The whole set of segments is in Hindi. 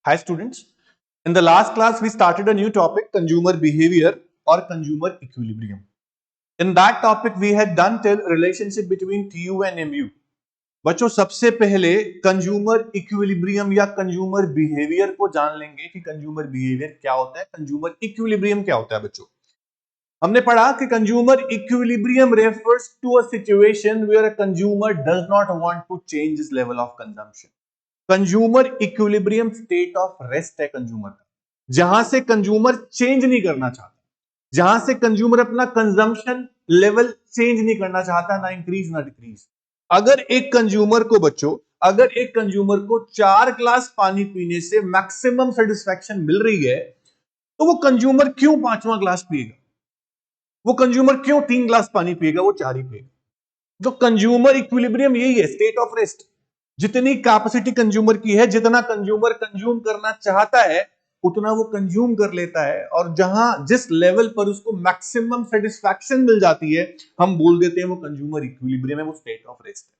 Hi students, in the last class we started a new topic, consumer behavior or consumer equilibrium. In that topic we had done till relationship between TU and MU. बच्चों सबसे पहले कंज्यूमर इक्विलिब्रियम या कंज्यूमर बिहेवियर को जान लेंगे कि कंज्यूमर बिहेवियर क्या होता है, कंज्यूमर इक्विलिब्रियम क्या होता है। बच्चों हमने पढ़ा कि consumer equilibrium refers to a situation where a consumer does not want to change his level of consumption. Consumer equilibrium state of rest है कंज्यूमर का, जहां से कंज्यूमर चेंज नहीं करना चाहता, जहां से कंज्यूमर अपना कंजम्पशन लेवल चेंज नहीं करना चाहता, ना इंक्रीज ना डिक्रीज। अगर एक कंज्यूमर को बच्चों, अगर एक कंज्यूमर को 4 ग्लास पानी पीने से मैक्सिमम सेटिस्फैक्शन मिल रही है, तो वो कंज्यूमर क्यों 5वां ग्लास पिएगा? वो कंज्यूमर क्यों 3 ग्लास पानी पिएगा? वो 4 ही पिएगा। तो कंज्यूमर इक्विलिब्रियम यही है, स्टेट ऑफ रेस्ट। जितनी कैपेसिटी कंज्यूमर की है, जितना कंज्यूमर कंज्यूम करना चाहता है, उतना वो कंज्यूम कर लेता है, और जहां जिस लेवल पर उसको मैक्सिमम सेटिस्फैक्शन मिल जाती है, हम बोल देते हैं वो कंज्यूमर इक्विलिब्रियम है, वो स्टेट ऑफ रेस्ट है।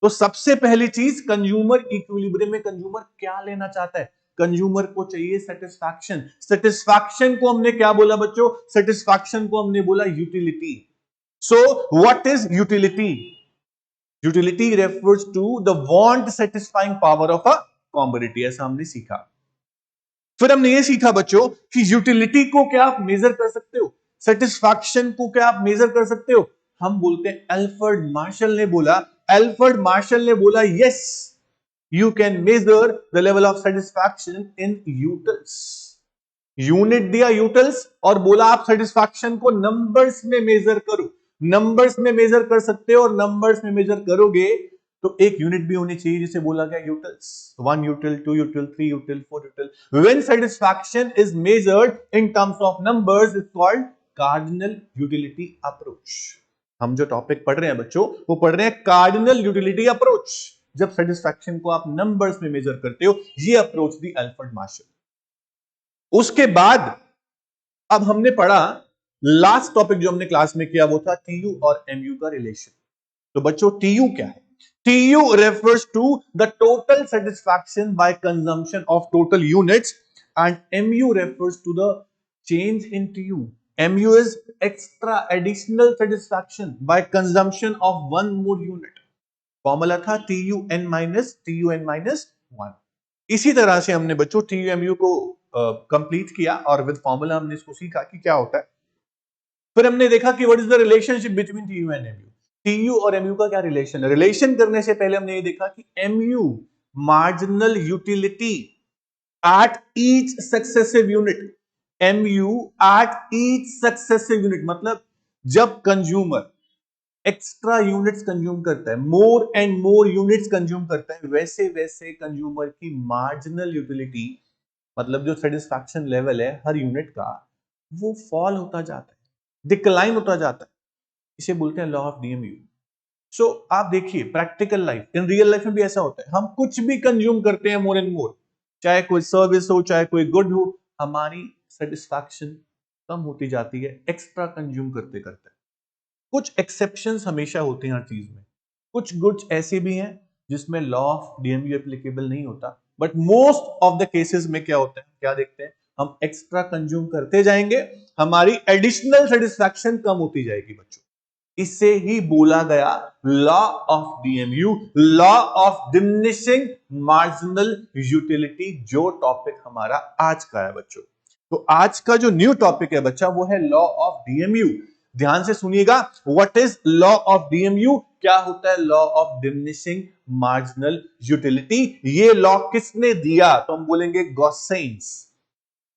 तो सबसे पहली चीज, कंज्यूमर इक्विलिब्रियम में कंज्यूमर क्या लेना चाहता है? कंज्यूमर को चाहिए सेटिस्फैक्शन। सेटिस्फैक्शन को हमने क्या बोला बच्चों? सेटिस्फैक्शन को हमने बोला utility. So what is utility? Utility refers to the want satisfying power of a commodity. ऐसा हमने सीखा। फिर हमने ये सीखा बच्चों कि यूटिलिटी को क्या आप मेजर कर सकते हो, सेटिस्फैक्शन को क्या आप मेजर कर सकते हो? हम बोलते हैं, अल्फ्रेड मार्शल ने बोला, अल्फ्रेड मार्शल ने बोला, yes you can measure the level of satisfaction in utils. Unit दिया यूटिल्स और बोला आप सेटिस्फैक्शन को नंबर्स में मेजर करो। नंबर्स में मेजर कर सकते हो, और नंबर्स में मेजर करोगे तो एक यूनिट भी होनी चाहिए जिसे बोला गया utils. 1 यूटिल, 2 यूटिल, 3 यूटिल, 4 यूटिल। When satisfaction is measured in terms of numbers is called cardinal utility approach. हम जो टॉपिक पढ़ रहे हैं बच्चों, वो पढ़ रहे हैं कार्डिनल यूटिलिटी अप्रोच। जब सेटिस्फैक्शन को आप नंबर्स में मेजर करते हो, ये अप्रोच दी अल्फ्रेड मार्शल। उसके बाद अब हमने पढ़ा, लास्ट टॉपिक जो हमने क्लास में किया वो था टीयू और एमयू का रिलेशन। तो बच्चों टीयू क्या है? TU refers to the total satisfaction by consumption of total units, and MU refers to the change in TU. MU is extra additional satisfaction by consumption of one more unit. Formula था टीयू एन माइनस 1। इसी तरह से हमने बच्चों टीयू एमयू को कंप्लीट किया, और विद फॉर्मूला हमने इसको सीखा कि क्या होता है। फिर हमने देखा कि what is the relationship between TU and MU. TU और एमयू का क्या रिलेशन है? रिलेशन करने से पहले हमने ये देखा कि MU marginal utility at each successive unit. MU at each successive unit मतलब जब कंज्यूमर एक्स्ट्रा यूनिट्स कंज्यूम करता है, मोर एंड मोर यूनिट्स कंज्यूम करता है, वैसे वैसे कंज्यूमर की मार्जिनल यूटिलिटी मतलब जो सेटिस्फैक्शन लेवल है हर यूनिट का, वो फॉल होता जाता है, डिक्लाइन होता जाता है। इसे बोलते हैं लॉ ऑफ डीएमयू। सो आप देखिए, practical life, in real life में भी ऐसा होता है। हम कुछ भी कंज्यूम करते हैं मोर एंड मोर, चाहे कोई सर्विस हो, चाहे कोई गुड हो, हमारी सेटिस्फैक्शन कम होती जाती है एक्स्ट्रा कंज्यूम करते करते। कुछ एक्सेप्शंस हमेशा होते हैं हर चीज में। कुछ गुड्स ऐसे भी हैं जिसमें लॉ ऑफ डीएमयू एप्लीकेबल नहीं होता, but most of the cases में क्या होता है, क्या देखते हैं, हम एक्स्ट्रा कंज्यूम करते जाएंगे, हमारी एडिशनल सेटिस्फैक्शन कम होती जाएगी बच्चों। इसे ही बोला गया law of DMU, law of diminishing marginal utility, जो टॉपिक हमारा आज का है बच्चों। तो आज का जो न्यू टॉपिक है बच्चा, वो है लॉ ऑफ डीएमयू। ध्यान से सुनिएगा, what is law of DMU? क्या होता है law of diminishing marginal utility? ये लॉ किसने दिया? तो हम बोलेंगे गॉसेन्स।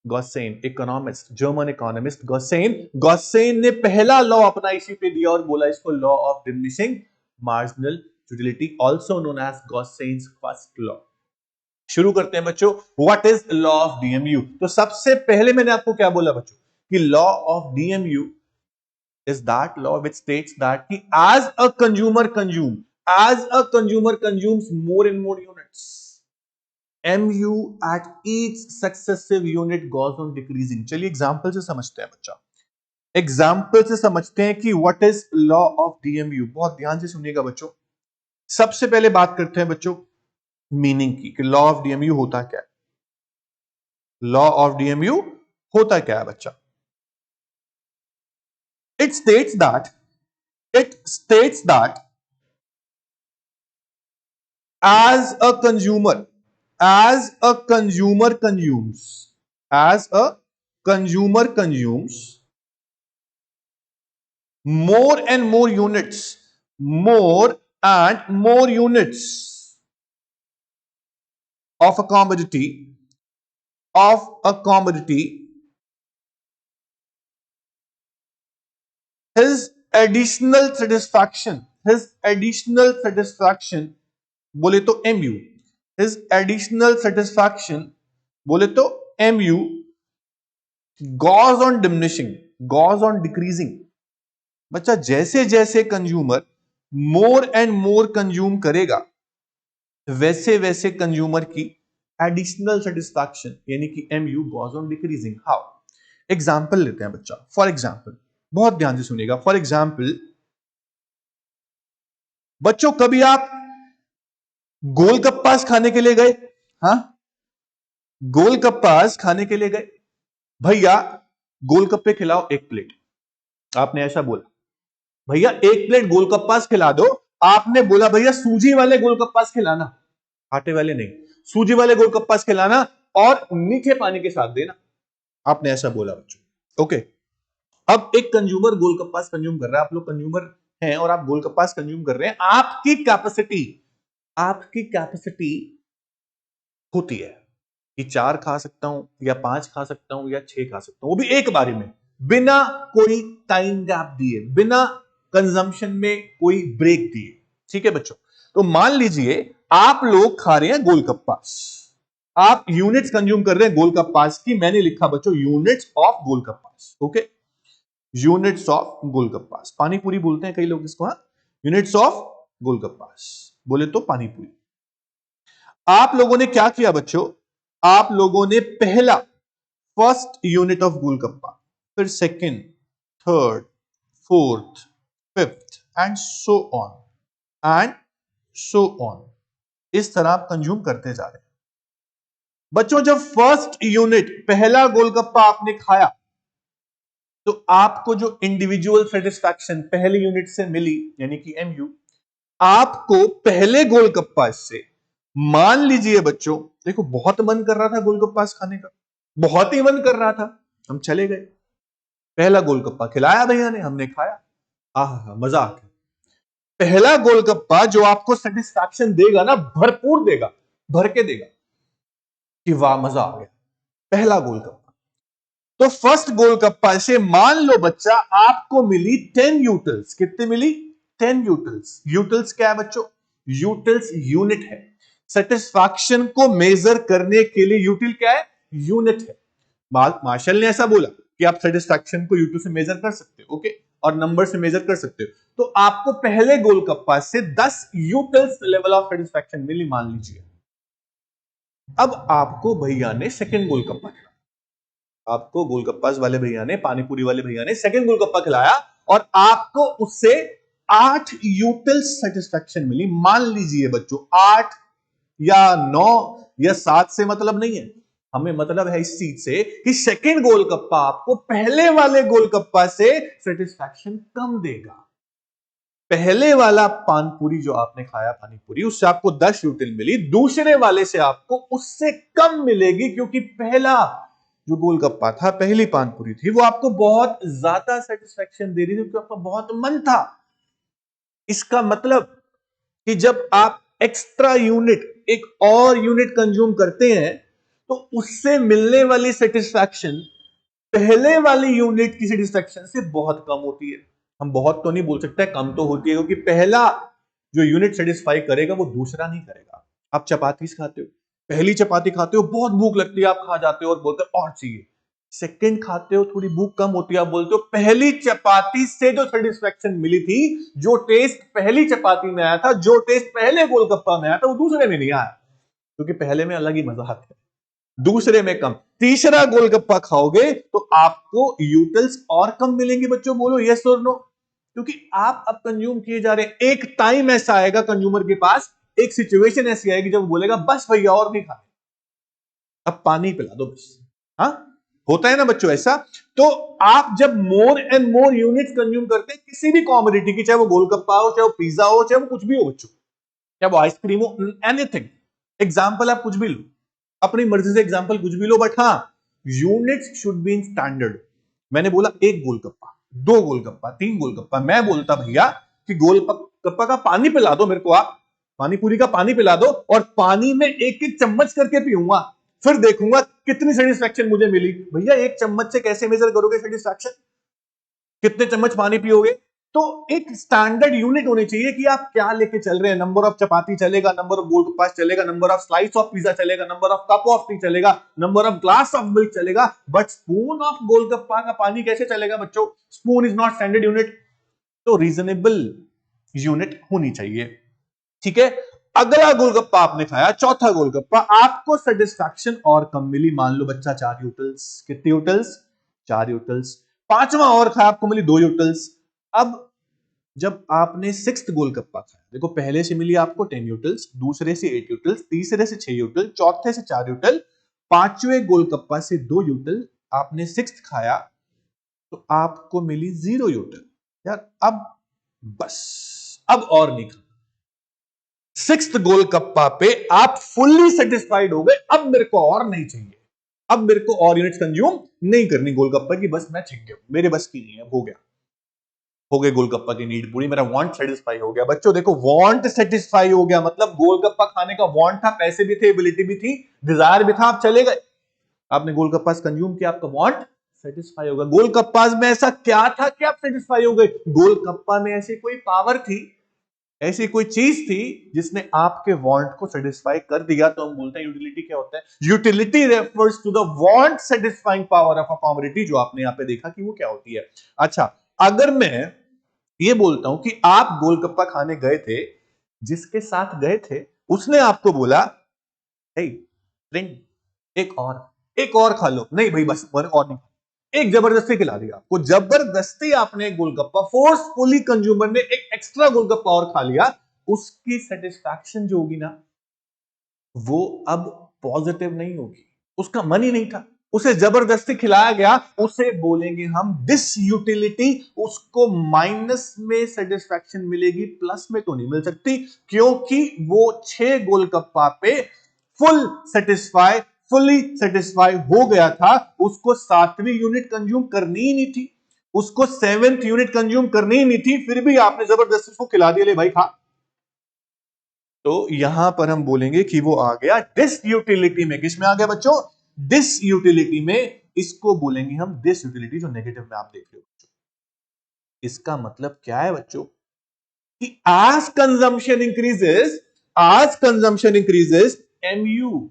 गॉसेन, इकोनॉमिस्ट, जर्मन इकोनॉमिस्ट गॉसेन। गॉसेन ने पहला लॉ अपना इसी पे दिया और बोला इसको law of diminishing marginal utility, also known as Gossen's first law. शुरू करते हैं बच्चों, what is law of DMU? तो सबसे पहले मैंने आपको क्या बोला बच्चों कि law of DMU is that law which states that as a consumer consumes more and more units, mu at each successive unit goes on decreasing. चलिए एग्जांपल से समझते हैं बच्चा, एग्जांपल से समझते हैं कि what is law of DMU. बहुत ध्यान से सुनिएगा बच्चों। सबसे पहले बात करते हैं बच्चों मीनिंग की, कि लॉ ऑफ डीएमयू होता क्या है। लॉ ऑफ डीएमयू होता क्या है बच्चा? It states that as a consumer as a consumer consumes as a consumer consumes more and more units of a commodity, his additional satisfaction बोले तो MU, his additional satisfaction बोले तो MU goes on decreasing. बच्चा जैसे जैसे consumer more and more consume करेगा वैसे वैसे कंज्यूमर की एडिशनल सेटिस्फैक्शन यानी कि MU goes on decreasing. How? Example लेते हैं बच्चा. फॉर एग्जाम्पल, बहुत ध्यान से सुनिएगा. फॉर एग्जाम्पल बच्चों, कभी आप गोलगप्पास खाने के लिए गए? हाँ, गोलगप्पास खाने के लिए गए, भैया गोलगप्पे खिलाओ 1 प्लेट. आपने ऐसा बोला, भैया 1 प्लेट गोलगप्पास खिला दो. आपने बोला भैया सूजी वाले गोलगप्पास खिलाना, आटे वाले नहीं, सूजी वाले गोलगप्पास खिलाना और मीठे पानी के साथ देना. आपने ऐसा बोला बच्चों. ओके, अब एक कंज्यूमर गोलगप्पास कंज्यूम कर रहा है. आप लोग कंज्यूमर हैं और आप गोलगप्पास कंज्यूम कर रहे हैं. आपकी कैपेसिटी होती है कि 4 खा सकता हूं या 5 खा सकता हूं या 6 खा सकता हूं, वो भी एक बारी में, बिना कोई टाइम गैप दिए, बिना कंजम्पशन में कोई ब्रेक दिए. ठीक है बच्चों? तो मान लीजिए आप लोग खा रहे हैं गोलगप्पास, आप यूनिट्स कंज्यूम कर रहे हैं गोलगप्पास की. मैंने लिखा बच्चों units of golgappas. Okay, units of golgappas. Pani puri बोलते हैं कई लोग इसको. हाँ, यूनिट्स ऑफ गोलगप्पास बोले तो पानी पूरी. आप लोगों ने क्या किया बच्चों? आप लोगों ने पहला फर्स्ट यूनिट ऑफ गोलगप्पा, फिर second, third, fourth, fifth and so on इस तरह आप कंज्यूम करते जा रहे हैं. बच्चों, जब फर्स्ट यूनिट पहला गोलगप्पा आपने खाया तो आपको जो इंडिविजुअल सेटिस्फैक्शन पहले यूनिट से मिली यानी कि MU, आपको पहले गोलगप्पा से, मान लीजिए बच्चों, देखो बहुत मन कर रहा था गोलगप्पा खाने का, बहुत ही मन कर रहा था, हम चले गए, पहला गोलगप्पा खिलाया भैया ने, हमने खाया, आहा मजा आ गया. पहला गोलगप्पा जो आपको सेटिस्फैक्शन देगा ना, भरपूर देगा, भर के देगा कि वाह मजा आ गया, पहला गोलगप्पा. तो फर्स्ट गोलगप्पा से मान लो बच्चा आपको मिली 10 यूटिल्स. कितनी मिली? 10 यूटिल्स. यूटिल्स क्या है बच्चों? यूटिल्स यूनिट है. सेटिस्फैक्शन को मेजर करने के लिए यूटिल क्या है? यूनिट है. मार्शल ने ऐसा बोला कि आप सेटिस्फैक्शन को यूटिल से मेजर कर सकते हो. ओके, और नंबर से मेजर कर सकते हो. तो आपको पहले गोलगप्पा से 10 यूटिल्स लेवल ऑफ सेटिस्फैक्शन मिली मान लीजिए. अब आपको भैया ने सेकंड गोलगप्पा खिलाया, आपको गोलगप्पास वाले भैया ने, पानीपुरी वाले भैया ने सेकंड गोलगप्पा खिलाया और आपको उससे 8 यूटिल्स सेटिस्फैक्शन मिली. मान लीजिए बच्चों 8 या 9 या 7 से मतलब नहीं है, हमें मतलब है इस चीज से कि सेकंड गोलगप्पा आपको पहले वाले गोलगप्पा से सेटिस्फैक्शन कम देगा. पहले वाला पानपुरी जो आपने खाया, पानीपुरी, उससे आपको 10 यूटिल मिली, दूसरे वाले से आपको उससे कम मिलेगी क्योंकि पहला जो गोलगप्पा था, पहली पानपुरी थी, वो आपको बहुत ज्यादा सेटिस्फैक्शन दे रही थी क्योंकि आपका बहुत मन था. इसका मतलब कि जब आप एक्स्ट्रा यूनिट, एक और यूनिट कंज्यूम करते हैं तो उससे मिलने वाली सेटिस्फैक्शन पहले वाली यूनिट की सेटिस्फैक्शन से बहुत कम होती है. हम बहुत तो नहीं बोल सकते, कम तो होती है, क्योंकि पहला जो यूनिट सेटिस्फाई करेगा वो दूसरा नहीं करेगा. आप चपाती खाते हो, पहली चपाती खाते हो, बहुत भूख लगती है, आप खा जाते हो और बोलते हो और चाहिए. सेकंड खाते हो, थोड़ी भूख कम होती है, आप बोलते हो पहली चपाती से जो सेटिस्फैक्शन मिली थी, जो टेस्ट पहली चपाती में आया था, जो टेस्ट पहले गोलगप्पा में आया था, वो दूसरे में नहीं आया, क्योंकि पहले में अलग ही मजा आता है, दूसरे में कम. तीसरा गोलगप्पा खाओगे तो आपको यूटिल्स और कम मिलेंगे. बच्चों बोलो यस और नो, क्योंकि आप अब कंज्यूम किए जा रहे हैं. एक टाइम ऐसा आएगा कंज्यूमर के पास, एक सिचुएशन ऐसी आएगी जब बोलेगा बस भैया और नहीं खाना, अब पानी पिला दो बस. हाँ, होता है ना बच्चों ऐसा। तो आप जब मोर एंड मोर यूनिट्स कंज्यूम करते हैं किसी भी कॉमोडिटी की, चाहे वो गोलगप्पा हो, चाहे वो पिज्जा हो, चाहे वो कुछ भी हो बच्चों, चाहे वो आइसक्रीम हो, एनीथिंग, एग्जाम्पल आप कुछ भी लो, अपनी मर्जी से एग्जाम्पल कुछ भी लो, बट हाँ, units should be in standard. मैंने बोला एक गोलगप्पा, दो गोलगप्पा, तीन गोलगप्पा, मैं बोलता भैया कि गोलगप्पा का पानी पिला दो मेरे को, आप पानी पूरी का पानी पिला दो, और पानी में एक एक चम्मच करके पीऊंगा, फिर देखूंगा कितनी सेटिस्फैक्शन मुझे मिली। भैया एक चम्मच से कैसे मेजर करोगे सेटिस्फैक्शन, कितने चम्मच पानी पियोगे? तो एक स्टैंडर्ड यूनिट होनी चाहिए कि आप क्या लेके चल रहे हैं। नंबर ऑफ चपाती चलेगा, नंबर ऑफ गोलगप्पा चलेगा, number of slice of pizza चलेगा, number of cup of tea चलेगा, number of glass of milk चलेगा, बट स्पून ऑफ गोलगप्पा का पानी कैसे चलेगा बच्चों? Spoon is not standard unit. तो रीजनेबल यूनिट होनी चाहिए, ठीक है। अगला गोलगप्पा आपने खाया, चौथा गोलगप्पा, आपको सेटिस्फैक्शन और कम मिली, मान लो बच्चा 4 यूटल्स, कितनी यूटल्स? 4 यूटल्स। पांचवा और खाया, आपको मिली 2 यूटल्स। अब जब आपने सिक्स्थ गोलगप्पा खाया, देखो पहले से मिली आपको 10 यूटल्स, दूसरे से 8 यूटल्स, तीसरे से 6 यूटल, चौथे से 4 यूटल, पांचवें गोलगप्पा से 2 यूटल, आपने सिक्स्थ खाया तो आपको मिली 0 यूटल। यार अब बस, अब और नहीं खाना। सिक्स्थ गोलगप्पा पे आप फुल्ली सेटिस्फाइड हो गए, अब मेरे को और नहीं चाहिए, अब मेरे को और यूनिट्स कंज्यूम नहीं करनी गोलगप्पा की, बस मैं छिक गया, मेरे बस की नहीं है, हो गया, हो गए गोलगप्पा की नीड पूरी, मेरा वांट सेटिस्फाई हो गया। बच्चों देखो, वांट सेटिस्फाई हो गया मतलब गोलगप्पा खाने का वांट था, पैसे भी थे, एबिलिटी भी थी, डिजायर भी था, आप चले गए, आपने गोलगप्पा कंज्यूम किया, आपका वांट सेटिस्फाई होगा। गोलगप्पा में ऐसा क्या था कि आप सेटिस्फाई हो गए? गोलगप्पा में ऐसी कोई पावर थी, ऐसी कोई चीज थी जिसने आपके वांट को सेटिस्फाई कर दिया, तो हम बोलते हैं यूटिलिटी। क्या होता है? Utility refers to the want satisfying power of a commodity, जो आपने यहां पे देखा कि वो क्या होती है। अच्छा, अगर मैं ये बोलता हूं कि आप गोलगप्पा खाने गए थे, जिसके साथ गए थे उसने आपको बोला, हे फ्रेंड एक और खा लो, नहीं भाई बस और नहीं, एक जबरदस्ती खिला दिया आपको, जबरदस्ती आपने गोलगप्पा, फोर्सफुली कंज्यूमर ने एक एक्स्ट्रा गोलगप्पा और खा लिया, उसकी सेटिस्फैक्शन जो होगी ना, वो अब पॉजिटिव नहीं होगी, उसका मन ही नहीं था, उसे जबरदस्ती खिलाया गया, उसे बोलेंगे हम डिसयूटिलिटी। उसको माइनस में सेटिस्फैक्शन मिलेगी, प्लस में तो नहीं मिल सकती, क्योंकि वो 6 गोलगप्पा पे फुली सेटिस्फाई हो गया था, उसको 7वीं यूनिट कंज्यूम करनी ही नहीं थी, उसको 7th यूनिट कंज्यूम करनी ही नहीं थी, फिर भी आपने जबरदस्ती उसको खिला दिया, ले भाई खा। तो यहां पर हम बोलेंगे कि वो आ गया डिसयूटिलिटी में। किस में आ गया बच्चों? डिसयूटिलिटी में। इसको बोलेंगे हम डिसयूटिलिटी, जो नेगेटिव में आप देख रहे हो बच्चों। इसका मतलब क्या है बच्चों? कि as consumption increases, mu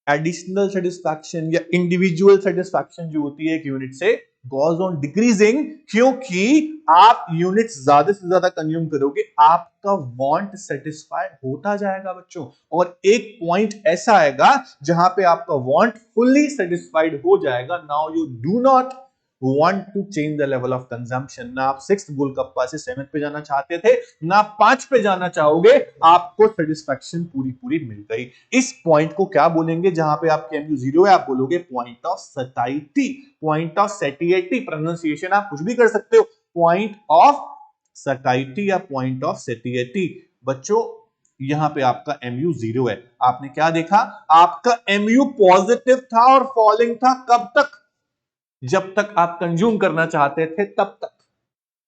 additional satisfaction या इंडिविजुअल सेटिस्फैक्शन जो होती है एक यूनिट से, गोज ऑन डिक्रीजिंग, क्योंकि आप यूनिट ज्यादा से ज्यादा कंज्यूम करोगे, आपका वांट सेटिस्फाई होता जाएगा बच्चों। और एक पॉइंट ऐसा आएगा जहां पे आपका वांट फुल्ली सेटिस्फाइड हो जाएगा। Now you do not want to change the level of consumption। ना आप 6th गोलगप्पा से 7th पे जाना चाहते थे, ना आप 5 पे जाना चाहोगे, आपको सेटिस्फैक्शन पूरी पूरी मिल गई। इस पॉइंट को क्या बोलेंगे? जहां पे आपके एमयू 0 है, आप बोलोगे point of satiety, point of satiety, pronunciation आप कुछ भी कर सकते हो, पॉइंट ऑफ सटाइटी या पॉइंट ऑफ सेटिएटी। बच्चों यहां पे आपका एमयू 0 है। आपने क्या देखा? आपका एमयू पॉजिटिव था और फॉलिंग था, कब तक? जब तक आप कंज्यूम करना चाहते थे तब तक।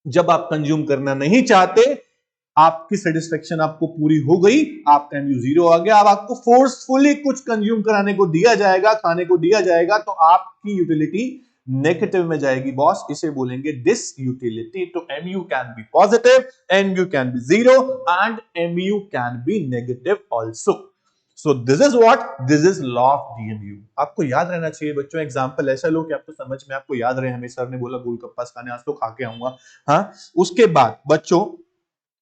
जब आप कंज्यूम करना नहीं चाहते, आपकी सेटिस्फेक्शन आपको पूरी हो गई, आपका एमयू 0 आ गया। अब आपको फोर्सफुली कुछ कंज्यूम कराने को दिया जाएगा, खाने को दिया जाएगा, तो आपकी यूटिलिटी नेगेटिव में जाएगी बॉस, इसे बोलेंगे डिसयूटिलिटी। तो MU can be positive, MU can B 0 and MU can B negative also. So this is what, this is law of DMU. आपको याद रहना चाहिए बच्चों, एग्जांपल ऐसा लो कि आपको समझ में, आपको याद रहे। हमें सर ने बोला गोलगप्पा खाने, आज तो खा के आऊंगा। हाँ, उसके बाद बच्चों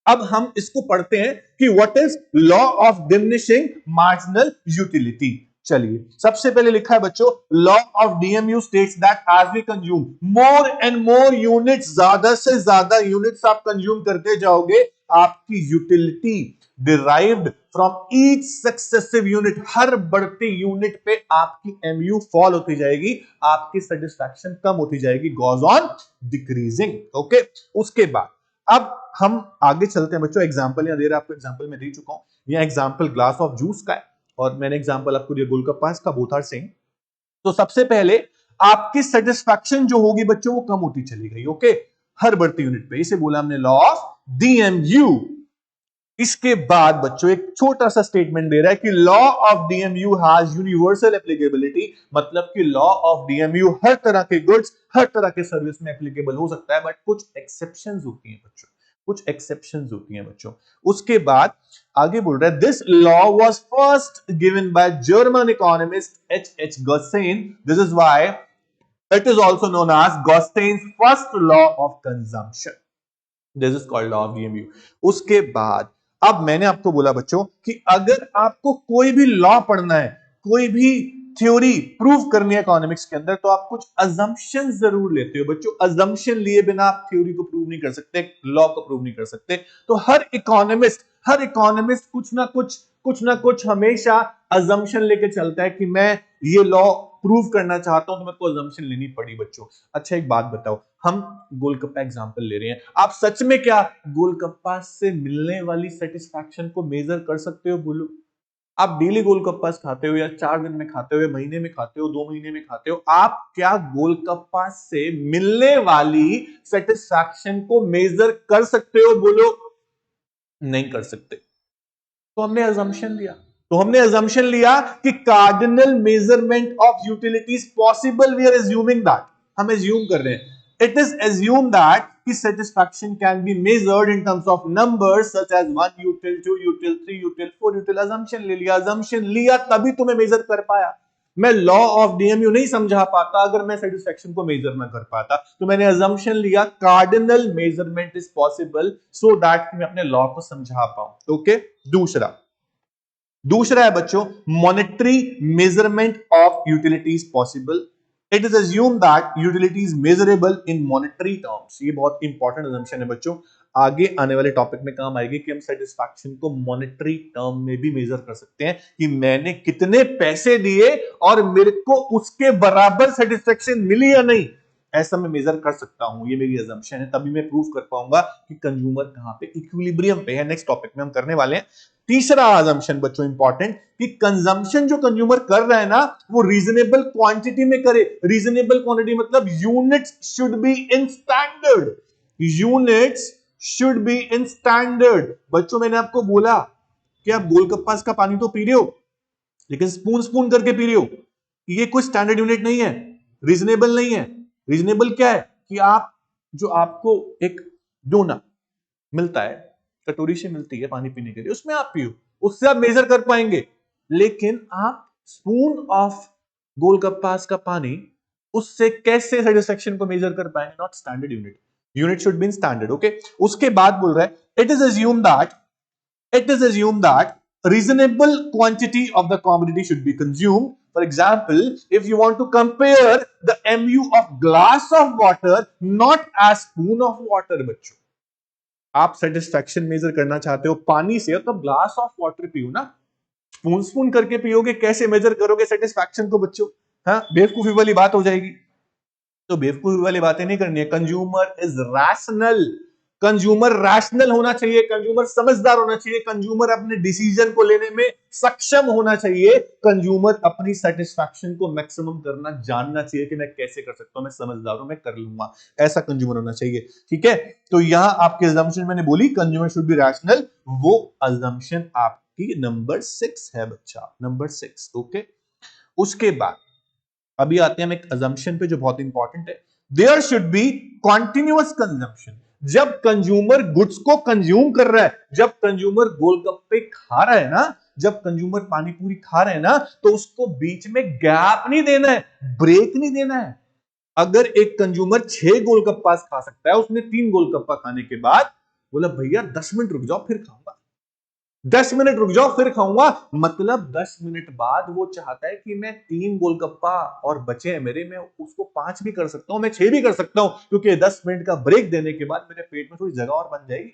अब हम इसको पढ़ते हैं कि what is law of diminishing marginal utility. चलिए सबसे पहले लिखा है बच्चों, law of DMU states that as we consume more and more units, ज्यादा से ज्यादा यूनिट्स आप कंज्यूम करते जाओगे, आपकी utility derived from each successive unit, हर बढ़ती यूनिट पे आपकी एमयू फॉल होती जाएगी, आपकी सेटिस्फैक्शन कम होती जाएगी, गोज ऑन डिक्रीजिंग। ओके, उसके बाद अब हम आगे चलते हैं बच्चों। एग्जांपल यहां दे रहा है आपको, एग्जांपल मैं दे चुका हूं, यह एग्जांपल ग्लास ऑफ जूस का है और मैंने एग्जांपल आपको दिया गोलगप्पा का, बोथ आर सेम। तो सबसे पहले आपकी सेटिस्फैक्शन जो होगी बच्चों वो कम होती चली गई, ओके, हर बढ़ती यूनिट पे, इसे बोला हमने लॉ ऑफ डीएमयू। इसके बाद बच्चों एक छोटा सा स्टेटमेंट दे रहा है कि law of DMU has universal applicability, मतलब कि लॉ ऑफ डीएमयू हर तरह के गुड्स, हर तरह के सर्विस में एप्लीकेबल हो सकता है, बट कुछ एक्सेप्शंस होती हैं बच्चों, कुछ एक्सेप्शंस होती हैं बच्चों। उसके बाद आगे बोल रहा है, this law was first given by German economist H Gossen, this is why it is also known as Gossen's first law of consumption, this is called law of DMU. उसके बाद अब मैंने आपको बोला बच्चों कि अगर आपको कोई भी लॉ पढ़ना है, कोई भी थ्योरी प्रूव करनी है इकोनॉमिक्स के अंदर, तो आप कुछ अजम्पशन जरूर लेते हो बच्चों। अजम्पशन लिए बिना आप थ्योरी को प्रूव नहीं कर सकते, लॉ को प्रूव नहीं कर सकते। तो हर इकोनॉमिस्ट कुछ ना कुछ हमेशा अजम्पशन लेके चलता है कि मैं ये लॉ प्रूव करना चाहता हूं, तो मेरे को अजम्पशन लेनी पड़ी बच्चों। अच्छा एक बात बताओ, हम गोलगप्पा एग्जांपल ले रहे हैं, आप सच में क्या गोलगप्पा से मिलने वाली सेटिस्फैक्शन को मेजर कर सकते हो? बोलो, आप डेली गोलगप्पा खाते हो या 4 दिन में खाते हो या महीने में खाते हो, 2 महीने में खाते हो, आप क्या गोलगप्पा से मिलने वाली सेटिस्फैक्शन को मेजर कर सकते हो? बोलो, नहीं कर सकते। तो हमने अजम्पशन लिया कि cardinal measurement of utilities possible, we are assuming that, हम एज्यूम कर रहे हैं, इट इज एज्यूम दैट कि satisfaction can be measured in terms of numbers such as 1 util, 2 util, 3 util, 4 util। assumption ले लिया तभी तुम्हें मेजर कर पाया। मैं लॉ ऑफ डीएमयू नहीं समझा पाता अगर मैं सेटिस्फैक्शन को मेजर ना कर पाता। तो मैंने अजम्पशन लिया cardinal measurement is possible so that मैं अपने लॉ को समझा पाऊं। ओके, दूसरा है बच्चों, monetary measurement of utilities possible. It is assume that utility is measurable in monetary terms. ये बहुत इंपॉर्टेंट अजम्पशन है बच्चों, आगे आने वाले टॉपिक में काम आएगी कि हम सेटिस्फैक्शन को मॉनेटरी टर्म में भी मेजर कर सकते हैं कि मैंने कितने पैसे दिए और मेरे को उसके बराबर सेटिस्फैक्शन मिली या नहीं, ऐसा मैं मेजर कर सकता हूं। ये मेरी अजम्पशन है, तभी मैं प्रूव कर पाऊंगा कि कंज्यूमर कहां पे इक्विलिब्रियम पे है। नेक्स्ट टॉपिक में हम करने वाले हैं। तीसरा अजम्पशन बच्चों इंपॉर्टेंट, कि कंजम्पशन जो कंज्यूमर कर रहा है ना वो रीजनेबल क्वांटिटी में करे। रीजनेबल क्वांटिटी मतलब units should be in standard, units should be in standard. बच्चों मैंने आपको बोला कि आप गोलगप्पा का पानी तो पी रहे हो, लेकिन स्पून स्पून करके पी रहे हो, ये कोई स्टैंडर्ड यूनिट नहीं है, रीजनेबल नहीं है। रीजनेबल क्या है कि आप जो आपको एक डोना मिलता है, कटोरी से मिलती है पानी पीने के लिए, उसमें आप पियो, उससे आप मेजर कर पाएंगे। लेकिन आप स्पून ऑफ गोलगप्पास का पानी, उससे कैसे सेटिस्फैक्शन को मेजर कर पाएंगे? Not standard unit, unit should be in standard. Okay, उसके बाद बोल रहा है, it is assume that reasonable quantity of the commodity should be consumed. For example, if you want to compare the mu of glass of water, not as spoon of water, बच्चों आप सेटिस्फैक्शन मेजर करना चाहते हो पानी से, तो ग्लास ऑफ वाटर पियो ना, स्पून स्पून करके पियोगे, कैसे मेजर करोगे सेटिस्फैक्शन को बच्चों? हाँ, बेवकूफी वाली बात हो जाएगी। तो बेवकूफी वाली बातें नहीं करनी है। Consumer is rational, consumer rational होना चाहिए, कंज्यूमर समझदार होना चाहिए, कंज्यूमर अपने डिसीजन को लेने में सक्षम होना चाहिए, कंज्यूमर अपनी सेटिस्फैक्शन को मैक्सिमम करना जानना चाहिए कि मैं कैसे कर सकता हूं, मैं समझदार हूं, मैं कर लूंगा, ऐसा कंज्यूमर होना चाहिए। ठीक है, तो यहां आपकी अजम्पशन मैंने बोली कंज्यूमर शुड बी रैशनल, वो अजम्पशन आपकी नंबर 6 है बच्चा, नंबर 6। ओके, उसके बाद अभी आते हैं हम एक अजम्पशन पे जो बहुत इंपॉर्टेंट है, there should be continuous consumption. जब कंज्यूमर गुड्स को कंज्यूम कर रहा है, जब कंज्यूमर गोलगप्पे खा रहा है ना, जब कंज्यूमर पानी पूरी खा रहे हैं ना, तो उसको बीच में गैप नहीं देना है, ब्रेक नहीं देना है। अगर एक कंज्यूमर 6 गोलगप्पा खा सकता है, उसने 3 गोलगप्पा खाने के बाद बोला भैया 10 मिनट रुक जाओ फिर खाऊंगा, 10 मिनट रुक जाओ फिर खाऊंगा। मतलब 10 मिनट बाद वो चाहता है कि मैं 3 गोलगप्पा और बचे हैं मेरे, मैं उसको 5 भी कर सकता हूं, मैं 6 भी कर सकता हूं, क्योंकि 10 मिनट का ब्रेक देने के बाद मेरे पेट में थोड़ी जगह और बन जाएगी,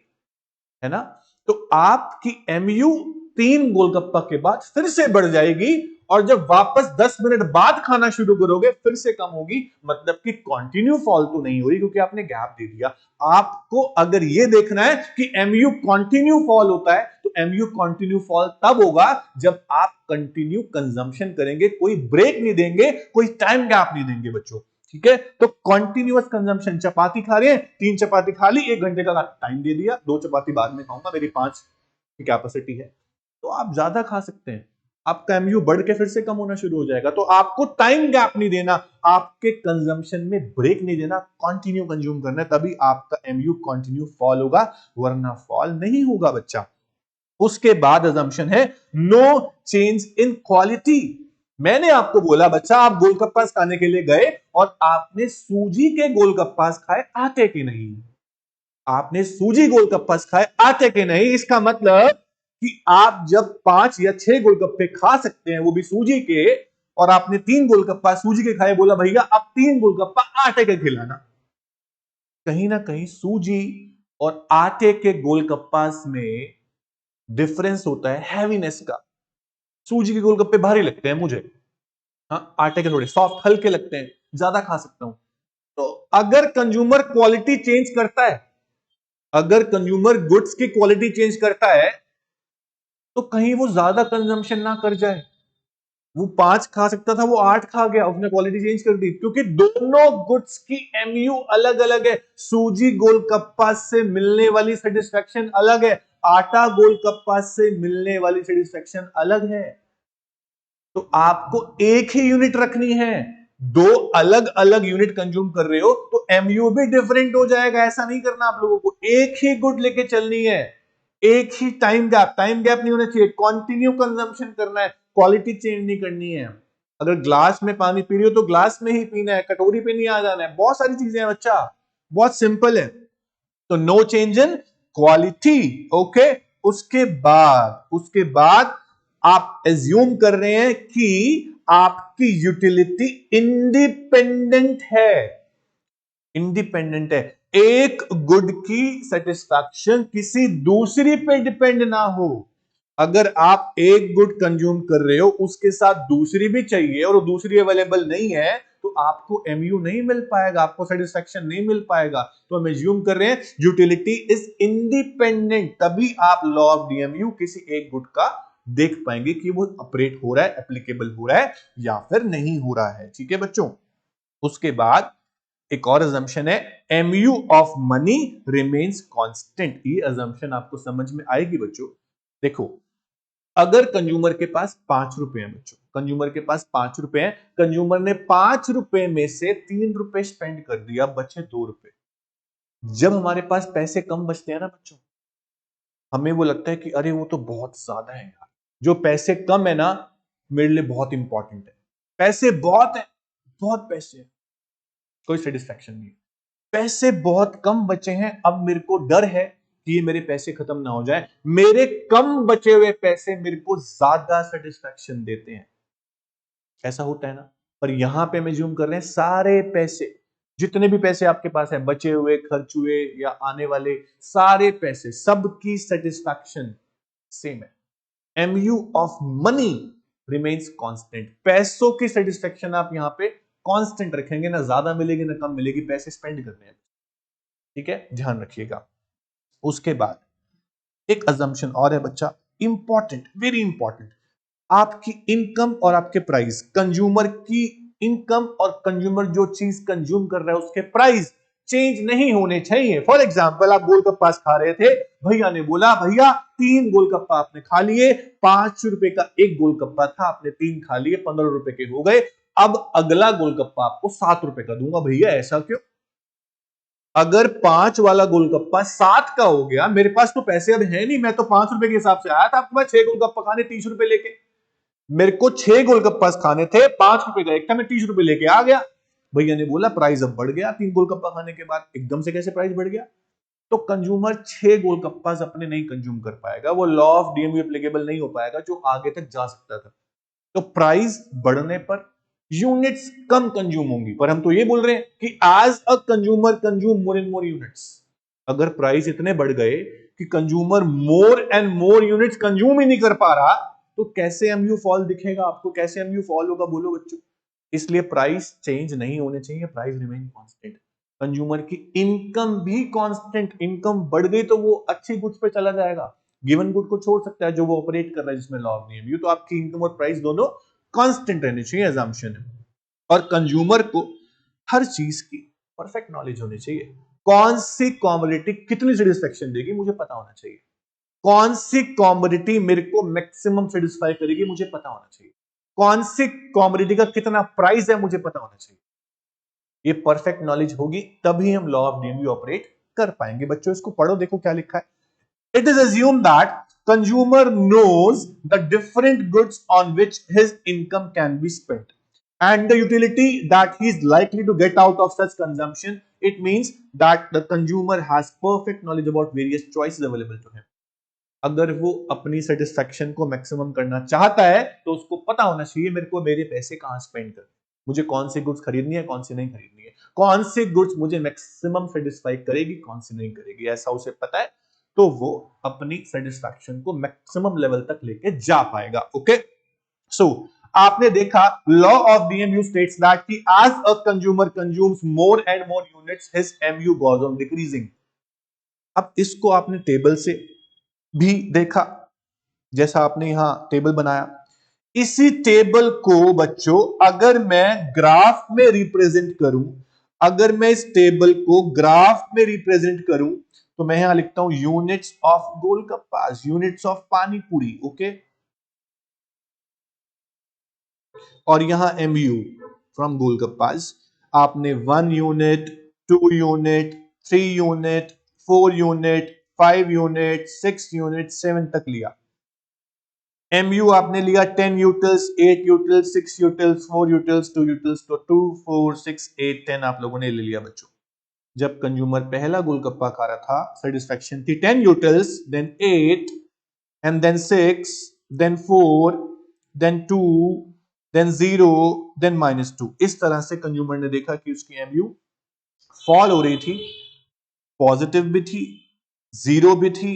है ना। तो आपकी एमयू 3 गोलगप्पा के बाद फिर से बढ़ जाएगी, और जब वापस 10 मिनट बाद खाना शुरू करोगे फिर से कम होगी। मतलब कि कंटिन्यू फॉल तो नहीं हो रही, क्योंकि आपने गैप दे दिया। आपको अगर यह देखना है कि एमयू कंटिन्यू फॉल होता है, तो एमयू कंटिन्यू फॉल तब होगा जब आप कंटिन्यू कंजम्पशन करेंगे, कोई ब्रेक नहीं देंगे, कोई टाइम गैप नहीं देंगे बच्चों। ठीक है, तो कॉन्टिन्यूअस कंजम्पशन, चपाती खा रहे हैं, 3 चपाती खा ली, 1 घंटे का टाइम दे दिया, 2 चपाती बाद में खाऊंगा, मेरी 5 की कैपेसिटी है, तो आप ज्यादा खा सकते हैं। आपका एमयू बढ़ के फिर से कम होना शुरू हो जाएगा। तो आपको टाइम गैप नहीं देना, आपके कंजम्पशन में ब्रेक नहीं देना, कंटिन्यू कंज्यूम करना है, तभी आपका एमयू कंटिन्यू फॉल होगा, वरना फॉल नहीं होगा बच्चा। उसके बाद अजम्पशन है नो चेंज इन क्वालिटी। मैंने आपको बोला बच्चा, आप गोलगप्पास खाने के लिए गए और आपने सूजी के गोलगप्पास खाए, आटे के नहीं। आपने सूजी गोलगप्पास खाए, आटे के नहीं। इसका मतलब कि आप जब 5 या 6 गोलगप्पे खा सकते हैं, वो भी सूजी के, और आपने 3 गोलगप्पा सूजी के खाए, बोला भैया अब 3 गोलगप्पा आटे के खिलाना। कहीं ना कहीं सूजी और आटे के गोलगप्पास में डिफरेंस होता है हैवीनेस का। सूजी के गोलगप्पे भारी लगते हैं मुझे, हाँ, आटे के थोड़े सॉफ्ट हल्के लगते हैं, ज्यादा खा सकता हूं। तो अगर कंज्यूमर क्वालिटी चेंज करता है, अगर कंज्यूमर गुड्स की क्वालिटी चेंज करता है, तो कहीं वो ज्यादा कंजम्पशन ना कर जाए। वो 5 खा सकता था, वो 8 खा गया, उसने क्वालिटी चेंज कर दी, क्योंकि दोनों गुड्स की एमयू अलग अलग है। सूजी गोलगप्पा से मिलने वाली सेटिस्फेक्शन अलग है, आटा गोलगप्पा से मिलने वाली सेटिस्फेक्शन अलग है। तो आपको एक ही यूनिट रखनी है, दो अलग अलग यूनिट कंज्यूम कर रहे हो तो एमयू भी डिफरेंट हो जाएगा। ऐसा नहीं करना आप लोगों को, एक ही गुड लेके चलनी है, एक ही टाइम गैप नहीं होना चाहिए, कंटिन्यू कंजम्पशन करना है, क्वालिटी चेंज नहीं करनी है। अगर ग्लास में पानी पी रही हो तो ग्लास में ही पीना है, कटोरी पे नहीं आ जाना है। बहुत सारी चीजें हैं बच्चा, बहुत सिंपल है। तो no change in quality, okay. उसके बाद आप एज्यूम कर रहे हैं कि आपकी यूटिलिटी इंडिपेंडेंट है, इंडिपेंडेंट है। एक गुड की सेटिस्फैक्शन किसी दूसरी पे डिपेंड ना हो। अगर आप एक गुड कंज्यूम कर रहे हो, उसके साथ दूसरी भी चाहिए और वो दूसरी अवेलेबल नहीं है, तो आपको एमयू नहीं मिल पाएगा, आपको सेटिस्फैक्शन नहीं मिल पाएगा। तो हम एज्यूम कर रहे हैं यूटिलिटी इज इंडिपेंडेंट, तभी आप लॉ ऑफ डीएमयू किसी एक गुड का देख पाएंगे कि वो ऑपरेट हो रहा है, एप्लीकेबल हो रहा है या फिर नहीं हो रहा है। ठीक है बच्चों, उसके बाद एक और अजम्पशन है MU of money remains constant. ये अजम्पशन आपको समझ में आएगी बच्चों। देखो, अगर कंज्यूमर के पास 5 रुपए हैं बच्चों, कंज्यूमर के पास 5 रुपए हैं, कंज्यूमर ने 5 रुपए में से 3 रुपए स्पेंड कर दिया, बचे 2 रुपए। जब हमारे पास पैसे कम बचते हैं ना बच्चों, हमें वो लगता है कि अरे वो तो बहुत ज्यादा है यार, जो पैसे कम है ना मेरे लिए बहुत इंपॉर्टेंट है, पैसे बहुत है, बहुत पैसे है, कोई सेटिस्फैक्शन नहीं। पैसे बहुत कम बचे हैं, अब मेरे को डर है कि ये मेरे पैसे खत्म ना हो जाए। मेरे कम बचे हुए पैसे मेरे को ज्यादा सेटिस्फैक्शन देते हैं, ऐसा होता है ना। पर यहां पे हम ज्यूम कर रहे हैं सारे पैसे, जितने भी पैसे आपके पास है, बचे हुए, खर्च हुए या आने वाले, सारे पैसे, सबकी सेटिस्फैक्शन सेम है। MU of money remains constant. पैसों की सेटिस्फैक्शन आप यहां पे कांस्टेंट रखेंगे, ना ज्यादा मिलेगी ना कम मिलेगी, पैसे स्पेंड करने हैं। ठीक है, ध्यान रखिएगा। उसके बाद एक अजम्पशन और है बच्चा, इंपॉर्टेंट, वेरी इंपॉर्टेंट। आपकी इनकम और आपके प्राइस, कंज्यूमर की इनकम और कंज्यूमर जो चीज कंज्यूम कर रहा है उसके प्राइस चेंज नहीं होने चाहिए। फॉर एग्जाम्पल, आप गोलगप्पा खा रहे थे, भैया ने बोला भैया 3 गोलगप्पा आपने खा लिए, 5 रुपए का एक गोलगप्पा था, आपने 3 खा लिए, 15 रुपए के हो गए। अब अगला गोलगप्पा आपको 7 रुपए का दूंगा। भैया ऐसा क्यों? अगर 5 वाला गोलगप्पा 7 का हो गया, मेरे पास तो पैसे अब है नहीं, मैं तो 5 रुपए के हिसाब से आया था आपके पास 6 गोलगप्पा खाने 30 रुपए लेके। मेरे को 6 गोलगप्पा खाने थे, 5 रुपए का एक था, मैं 30 रुपए लेके आ गया। भैया ने बोला प्राइस अब बढ़ गया, 3 गोलगप्पा खाने के बाद एकदम से कैसे प्राइस बढ़ गया? तो कंज्यूमर 6 गोलगप्पास अपने नहीं कंज्यूम कर पाएगा, वो लॉ ऑफ डीएमयू एप्लीकेबल नहीं हो पाएगा जो आगे तक जा सकता था। तो प्राइस बढ़ने पर यूनिट्स कम कंज्यूम होंगी, पर हम तो ये बोल रहे हैं कि as a consumer consume more and more units. अगर प्राइस इतने बढ़ गए कि consumer more and more units consume ही नहीं कर पा रहा, तो कैसे एमयू फॉल दिखेगा आपको, कैसे एमयू फॉल होगा, बोलो बच्चों। इसलिए प्राइस चेंज नहीं होने चाहिए, प्राइस रिमेन कांस्टेंट। कंज्यूमर की इनकम भी कांस्टेंट, इनकम बढ़ गई तो वो अच्छी गुड्स पे चला जाएगा, गिवन गुड को छोड़ सकता है जो वो ऑपरेट कर रहा है जिसमें लॉ ऑफ डीएमयू। तो आपकी इनकम और प्राइस दोनों कांस्टेंट रहनी चाहिए, एजम्पशन है। और कंज्यूमर को हर चीज की परफेक्ट नॉलेज होनी चाहिए। कौन सी कॉमोडिटी कितनी सेटिस्फेक्शन देगी मुझे पता होना चाहिए, कौन सी कॉमोडिटी मेरे को मैक्सिमम सेटिस्फाई करेगी मुझे पता होना चाहिए, कौन सी कॉमोडिटी का कितना प्राइस है मुझे पता होना चाहिए। ये परफेक्ट नॉलेज होगी तभी हम लॉ ऑफ डीएमयू ऑपरेट कर पाएंगे। बच्चों इसको पढ़ो, देखो क्या लिखा है। It is assumed that consumer knows the different goods on which his income can be spent and the utility that he is likely to get out of such consumption. It means that the consumer has perfect knowledge about various choices available to him. अगर वो अपनी सेटिस्फेक्शन को मैक्सिमम करना चाहता है तो उसको पता होना चाहिए मेरे को मेरे पैसे कहां स्पेंड करने, मुझे कौन सी गुड्स खरीदनी है, कौन सी नहीं खरीदनी है, कौन सी गुड्स मुझे मैक्सिमम सेटिस्फाई करेगी, कौन सी नहीं करेगी, ऐसा उसे पता है तो वो अपनी सेटिस्फैक्शन को मैक्सिमम लेवल तक लेके जा पाएगा। ओके, सो आपने देखा law of DMU states that कि as a consumer consumes more and more units his MU goes on decreasing. अब इसको आपने टेबल से भी देखा, जैसा आपने यहां टेबल बनाया, इसी टेबल को बच्चों अगर मैं ग्राफ में रिप्रेजेंट करूं, अगर मैं इस टेबल को ग्राफ में रिप्रेजेंट करूं तो मैं यहां लिखता हूं units of golgappas, units of पानी पूरी। ओके, और यहां एमयू फ्रॉम गोलगप्पास। आपने 1 unit, 2 unit, 3 unit, 4 unit, 5 unit, 6 unit, 7 तक लिया। एमयू आपने लिया 10 utils, 8 utils, 6 utils, 4 utils, 2 utils, तो 2, 4, 6, 8, 10 आप लोगों ने ले लिया बच्चों। जब कंज्यूमर पहला गोलगप्पा खा रहा था सेटिस्फेक्शन थी 10 utils, then 8, and then 6, then 4, then 2, then 0, then -2। इस तरह से कंज्यूमर ने देखा कि उसकी एमयू फॉल हो रही थी, पॉजिटिव भी थी, जीरो भी थी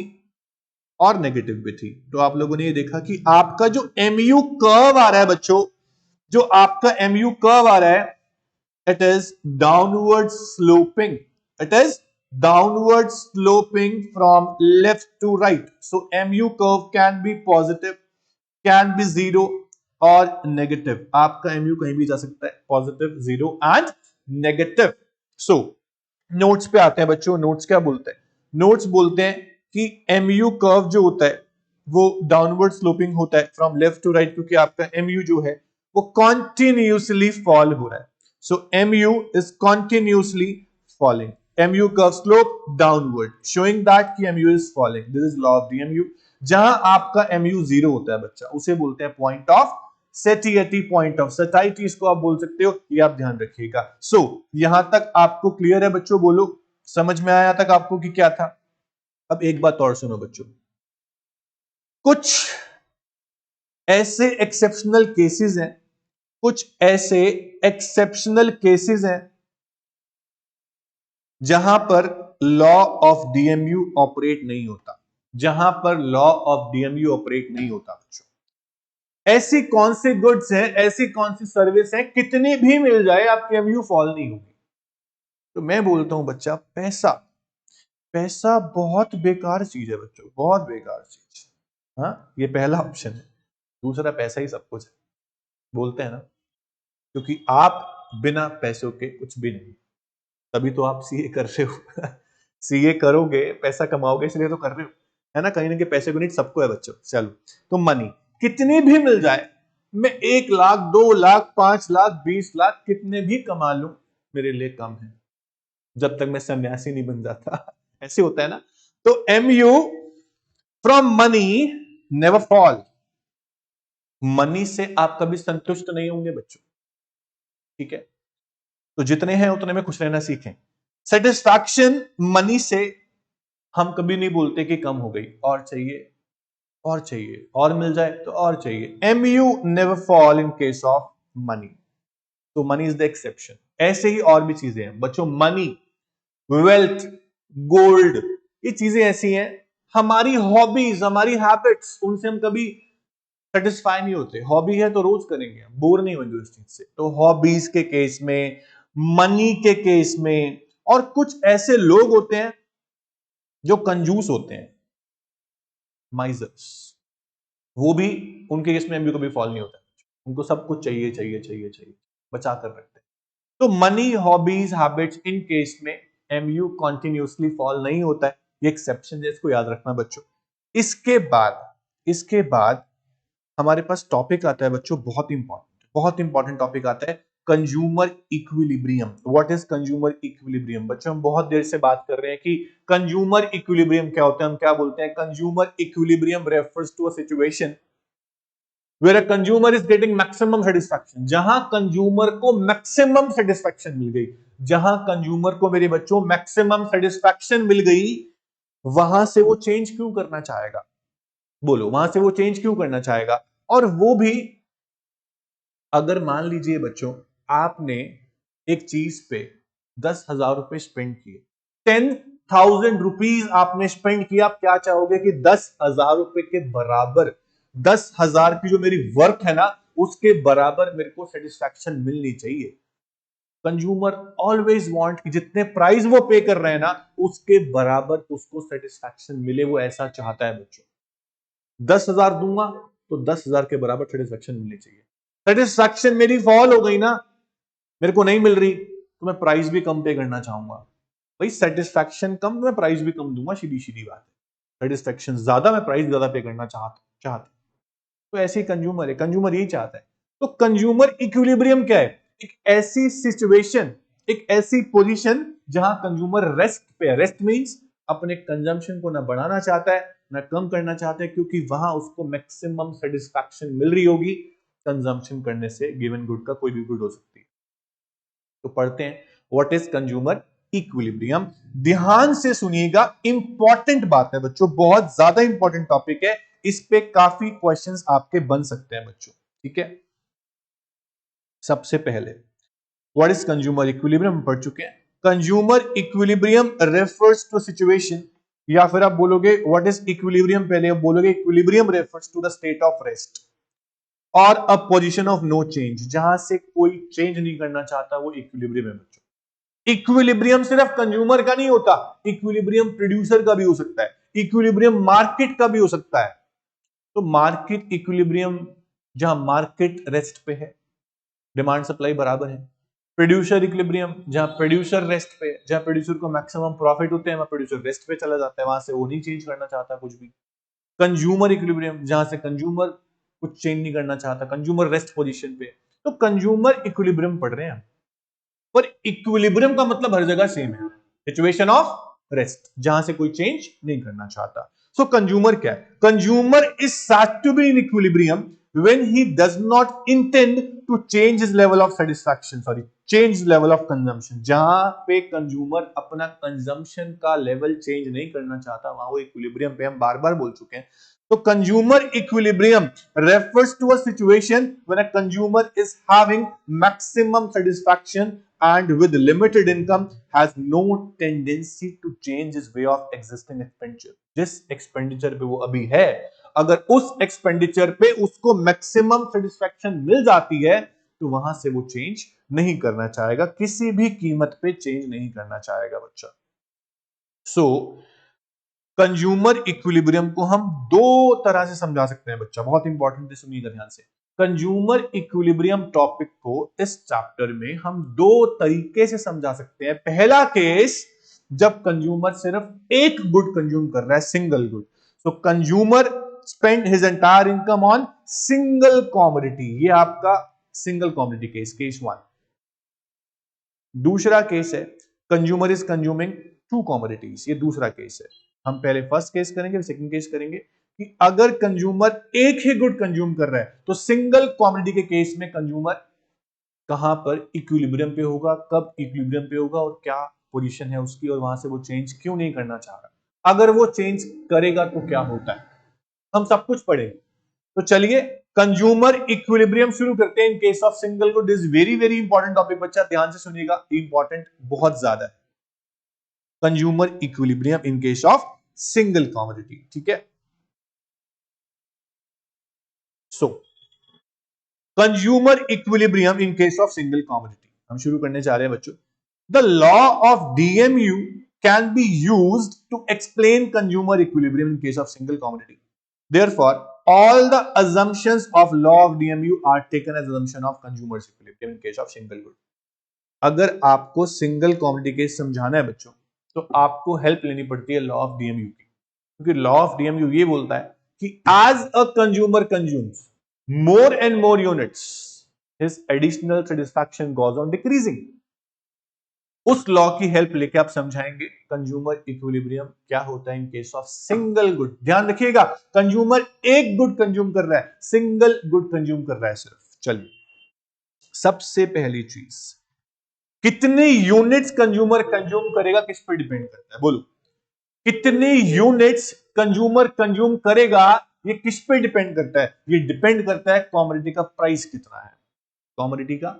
और नेगेटिव भी थी। तो आप लोगों ने ये देखा कि आपका जो एमयू कर्व आ रहा है बच्चों, जो आपका एमयू कर्व आ रहा है, it is downward sloping, it is downward sloping from left to right. So MU curve can be positive, can be zero और नेगेटिव। आपका एमयू कहीं भी जा सकता है, positive, zero and negative. So notes पे आते हैं बच्चों। नोट्स क्या बोलते हैं? नोट्स बोलते हैं कि एमयू कर्व जो होता है वो डाउनवर्ड स्लोपिंग होता है फ्रॉम लेफ्ट टू राइट, क्योंकि आपका एमयू जो है वो कॉन्टिन्यूसली फॉल हो रहा है। So MU is continuously falling, MU curve slope downward showing that कि MU is falling. This is law of DMU. जहां आपका एमयू जीरो होता है बच्चा, उसे बोलते हैं point of satiety, point of satiety इसको आप बोल सकते हो, ये आप ध्यान रखिएगा। सो यहां तक आपको क्लियर है बच्चों? बोलो, समझ में आया तक आपको कि क्या था? अब एक बात और सुनो बच्चों, कुछ ऐसे एक्सेप्शनल केसेस हैं, कुछ ऐसे एक्सेप्शनल केसेस हैं जहां पर लॉ ऑफ डीएमयू ऑपरेट नहीं होता, जहां पर लॉ ऑफ डीएमयू ऑपरेट नहीं होता बच्चों। ऐसी कौन सी गुड्स हैं, ऐसी कौन सी सर्विस है कितनी भी मिल जाए आपकी एमयू फॉल नहीं होगी? तो मैं बोलता हूं बच्चा, पैसा, पैसा बहुत बेकार चीज है बच्चों, बहुत बेकार चीज। हाँ, ये पहला ऑप्शन है। दूसरा, पैसा ही सब कुछ है, बोलते हैं ना, क्योंकि आप बिना पैसों के कुछ भी नहीं। तभी तो आप सीए कर रहे हो सीए करोगे, पैसा कमाओगे, इसलिए तो कर रहे हो, है ना? कहीं ना कहीं पैसे को नहीं सबको है बच्चों। चलो, तो मनी कितनी भी मिल जाए, मैं 1 लाख, 2 लाख, 5 लाख, 20 लाख कितने भी कमा लूं, मेरे लिए कम है, जब तक मैं सन्यासी नहीं बन जाता ऐसे होता है ना। तो MU from money never fall. Money से आप कभी संतुष्ट नहीं होंगे बच्चों, ठीक है? तो जितने हैं उतने में खुश रहना सीखें। सेटिस्फैक्शन मनी से हम कभी नहीं बोलते कि कम हो गई, और चाहिए और चाहिए, और मिल जाए तो और चाहिए। MU never fall in case of money, तो मनी इज द एक्सेप्शन। ऐसे ही और भी चीजें हैं बच्चों, मनी, वेल्थ, गोल्ड, ये चीजें ऐसी हैं, हमारी हॉबीज, हमारी हैबिट्स, उनसे हम कभी सेटिस्फाई नहीं होते। हॉबी है तो रोज करेंगे, बोर नहीं होंगे उस चीज से। तो हॉबीज के केस में, मनी के केस में, और कुछ ऐसे लोग होते हैं जो कंजूस होते हैं, माइजर्स, वो भी, उनके केस में एमबी कभी फॉल नहीं होता। उनको सब कुछ चाहिए चाहिए चाहिए चाहिए, बचा कर रखते हैं। तो money, hobbies, habits, in case में एमयू कॉन्टिन्यूसली फॉल नहीं होता है। ये एक्सेप्शन है, इसको याद रखना बच्चों। इसके बाद हमारे पास टॉपिक आता है बच्चों, बहुत इंपॉर्टेंट टॉपिक आता है, consumer equilibrium. What is consumer equilibrium? बच्चों हम बहुत देर से बात कर रहे हैं कि कंज्यूमर इक्विलिब्रियम क्या होता है। हम क्या बोलते हैं? Consumer equilibrium refers to a situation where a consumer is getting maximum satisfaction, जहां कंज्यूमर को मैक्सिमम सेटिस्फैक्शन मिल गई, जहां कंज्यूमर को मेरे बच्चों मैक्सिमम सेटिस्फैक्शन मिल गई, वहां से वो चेंज क्यों करना चाहेगा? बोलो, वहां से वो चेंज क्यों करना चाहेगा? और वो भी अगर मान लीजिए बच्चों, आपने एक चीज पे 10,000 रुपए स्पेंड किए, 10,000 रुपीज आपने स्पेंड किया, आप क्या चाहोगे कि 10,000 रुपए के बराबर, 10,000 की जो मेरी वर्थ है ना, उसके बराबर मेरे को सेटिस्फैक्शन मिलनी चाहिए। कंज्यूमर ऑलवेज वांट कि जितने प्राइस वो पे कर रहे हैं ना, उसके बराबर उसको सेटिस्फैक्शन मिले, वो ऐसा चाहता है बच्चों। 10,000 दूंगा तो 10,000 के बराबर सेटिस्फैक्शन मिलनी चाहिए। सेटिस्फैक्शन मेरी फॉल हो गई ना, मेरे को नहीं मिल रही, तो मैं प्राइस भी कम पे करना चाहूंगा। भाई सेटिस्फैक्शन कम, मैं प्राइस भी कम दूंगा, सीधी सीधी बात है। सेटिस्फैक्शन ज्यादा, मैं प्राइस ज्यादा पे करना चाहता। तो ऐसे ही कंज्यूमर है, कंज्यूमर यही चाहता है। तो कंज्यूमर इक्विलिब्रियम क्या है? एक ऐसी सिचुएशन, एक ऐसी पोजीशन जहां कंज्यूमर रेस्ट पे है। रेस्ट मींस अपने कंजम्पशन को ना बढ़ाना चाहता है ना कम करना चाहता है, क्योंकि वहां उसको मैक्सिमम सेटिस्फैक्शन मिल रही होगी। कंजम्पशन करने से गिवन गुड का कोई भी गुड हो सकती है। तो पढ़ते हैं व्हाट इज कंज्यूमर इक्विलिब्रियम। ध्यान से सुनिएगा, इंपॉर्टेंट बात है बच्चों, बहुत ज्यादा इंपॉर्टेंट टॉपिक है। इस पे काफी क्वेश्चंस आपके बन सकते हैं बच्चों, ठीक है। सबसे पहले व्हाट इज कंज्यूमर इक्विलिब्रियम पढ़ चुके हैं। Consumer equilibrium refers to situation, या फिर आप बोलोगे व्हाट इज इक्विलिब्रियम, पहले आप बोलोगे equilibrium refers to the state of rest or a position of no change, जहां से कोई चेंज नहीं करना चाहता, वो इक्विलिब्रियम है बच्चों। इक्विलिब्रियम सिर्फ कंज्यूमर का नहीं होता, इक्विलिब्रियम प्रोड्यूसर का भी हो सकता है, इक्विलिब्रियम मार्केट का भी हो सकता है। तो मार्केट इक्विलिब्रियम, जहां मार्केट रेस्ट पे है, डिमांड सप्लाई बराबर है। प्रोड्यूसर इक्विलिब्रियम, जहां प्रोड्यूसर रेस्ट पे है, जहां प्रोड्यूसर को मैक्सिमम प्रॉफिट होते हैं, वहां प्रोड्यूसर रेस्ट पे चला जाता है, वहां से वो नहीं चेंज करना चाहता कुछ भी। कंज्यूमर इक्विलिब्रियम, जहां से कंज्यूमर कुछ चेंज नहीं करना चाहता, कंज्यूमर रेस्ट पोजीशन पे। तो कंज्यूमर इक्विलिब्रियम पढ़ रहे हैं, पर इक्विलिब्रियम का मतलब हर जगह सेम है, सिचुएशन ऑफ रेस्ट, जहां से कोई चेंज नहीं करना चाहता। सो कंज्यूमर क्या है? Consumer is said to be in equilibrium when he does not intend to change his level of satisfaction, change level of consumption। जहां पे कंज्यूमर अपना कंजम्पशन का लेवल चेंज नहीं करना चाहता, वहां वो इक्विलिब्रियम पे, हम बार बार बोल चुके हैं। तो consumer equilibrium refers to a situation when a consumer is having maximum satisfaction and with limited income has no tendency to change his way of existing expenditure। जिस एक्सपेंडिचर पे वो अभी है, अगर उस एक्सपेंडिचर पे उसको मैक्सिमम सेटिस्फैक्शन मिल जाती है, तो वहां से वो चेंज नहीं करना चाहेगा, किसी भी कीमत पे चेंज नहीं करना चाहेगा बच्चा। सो कंज्यूमर इक्विलिब्रियम को हम दो तरह से समझा सकते हैं बच्चा, बहुत इंपॉर्टेंट है, सुनिएगा ध्यान से। कंज्यूमर इक्विलिब्रियम टॉपिक को इस चैप्टर में हम दो तरीके से समझा सकते हैं। पहला केस, जब कंज्यूमर सिर्फ एक गुड कंज्यूम कर रहा है, single good. So consumer spend his entire income on single commodity, ये आपका single commodity case, case one. दूसरा केस है consumer is consuming two commodities, ये दूसरा केस है। हम पहले फर्स्ट केस करेंगे, सेकंड केस करेंगे कि अगर कंज्यूमर एक ही गुड कंज्यूम कर रहा है, तो सिंगल कॉमोडिटी के केस में कंज्यूमर कहां पर इक्विलिब्रियम पे होगा, कब इक्विलिब्रियम पे होगा और क्या पोजीशन है उसकी, और वहां से वो चेंज क्यों नहीं करना चाह रहा। अगर वो चेंज करेगा तो क्या होता है, हम सब कुछ पढ़ेंगे। तो चलिए कंज्यूमर इक्विलिब्रियम शुरू करते हैं in case of single good. Is very very important topic, बच्चा ध्यान से सुनिएगा, इंपॉर्टेंट बहुत ज्यादा है। Consumer equilibrium in case of single commodity, ठीक है। So consumer equilibrium in case of single commodity हम शुरू करने जा रहे हैं बच्चों। The law of DMU can be used to explain consumer equilibrium in case of single commodity. Therefore, all the assumptions of law of DMU are taken as assumption of consumer equilibrium in case of single good. अगर आपको सिंगल कमोडिटी केस समझाना है बच्चों, तो आपको हेल्प लेनी पड़ती है लॉ ऑफ डीएमयू की, क्योंकि लॉ ऑफ डीएमयू ये बोलता है कि as a consumer consumes more and more units, his additional satisfaction goes on decreasing. उस लॉ की हेल्प लेके आप समझाएंगे कंज्यूमर इक्विलिब्रियम क्या होता है इन केस ऑफ सिंगल गुड। ध्यान रखिएगा, कंज्यूमर एक गुड कंज्यूम कर रहा है, सिंगल गुड कंज्यूम कर रहा है सिर्फ। चलिए, सबसे पहली चीज, कितने यूनिट्स कंज्यूमर कंज्यूम करेगा किस पे डिपेंड करता है, बोलो कितने यूनिट्स कंज्यूमर कंज्यूम करेगा, ये किस पे डिपेंड करता है? ये डिपेंड करता है कमोडिटी का प्राइस कितना है, कमोडिटी का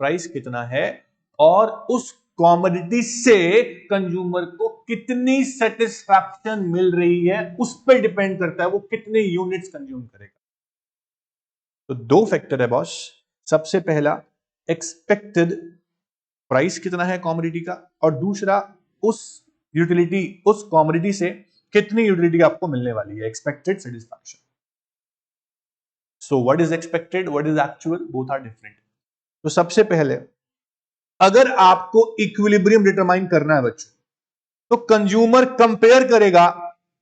प्राइस कितना है, और उस कमोडिटी से कंज्यूमर को कितनी सेटिस्फैक्शन मिल रही है उस पर डिपेंड करता है वो कितने यूनिट्स कंज्यूम करेगा। तो दो फैक्टर है बॉस, सबसे पहला एक्सपेक्टेड प्राइस कितना है कमोडिटी का, और दूसरा उस यूटिलिटी, उस कमोडिटी से कितनी यूटिलिटी आपको मिलने वाली है, expected satisfaction. So what is expected, what is actual, both are different. तो सबसे पहले अगर आपको इक्विलिब्रियम डिटरमाइन करना है बच्चों, तो कंज्यूमर कंपेयर करेगा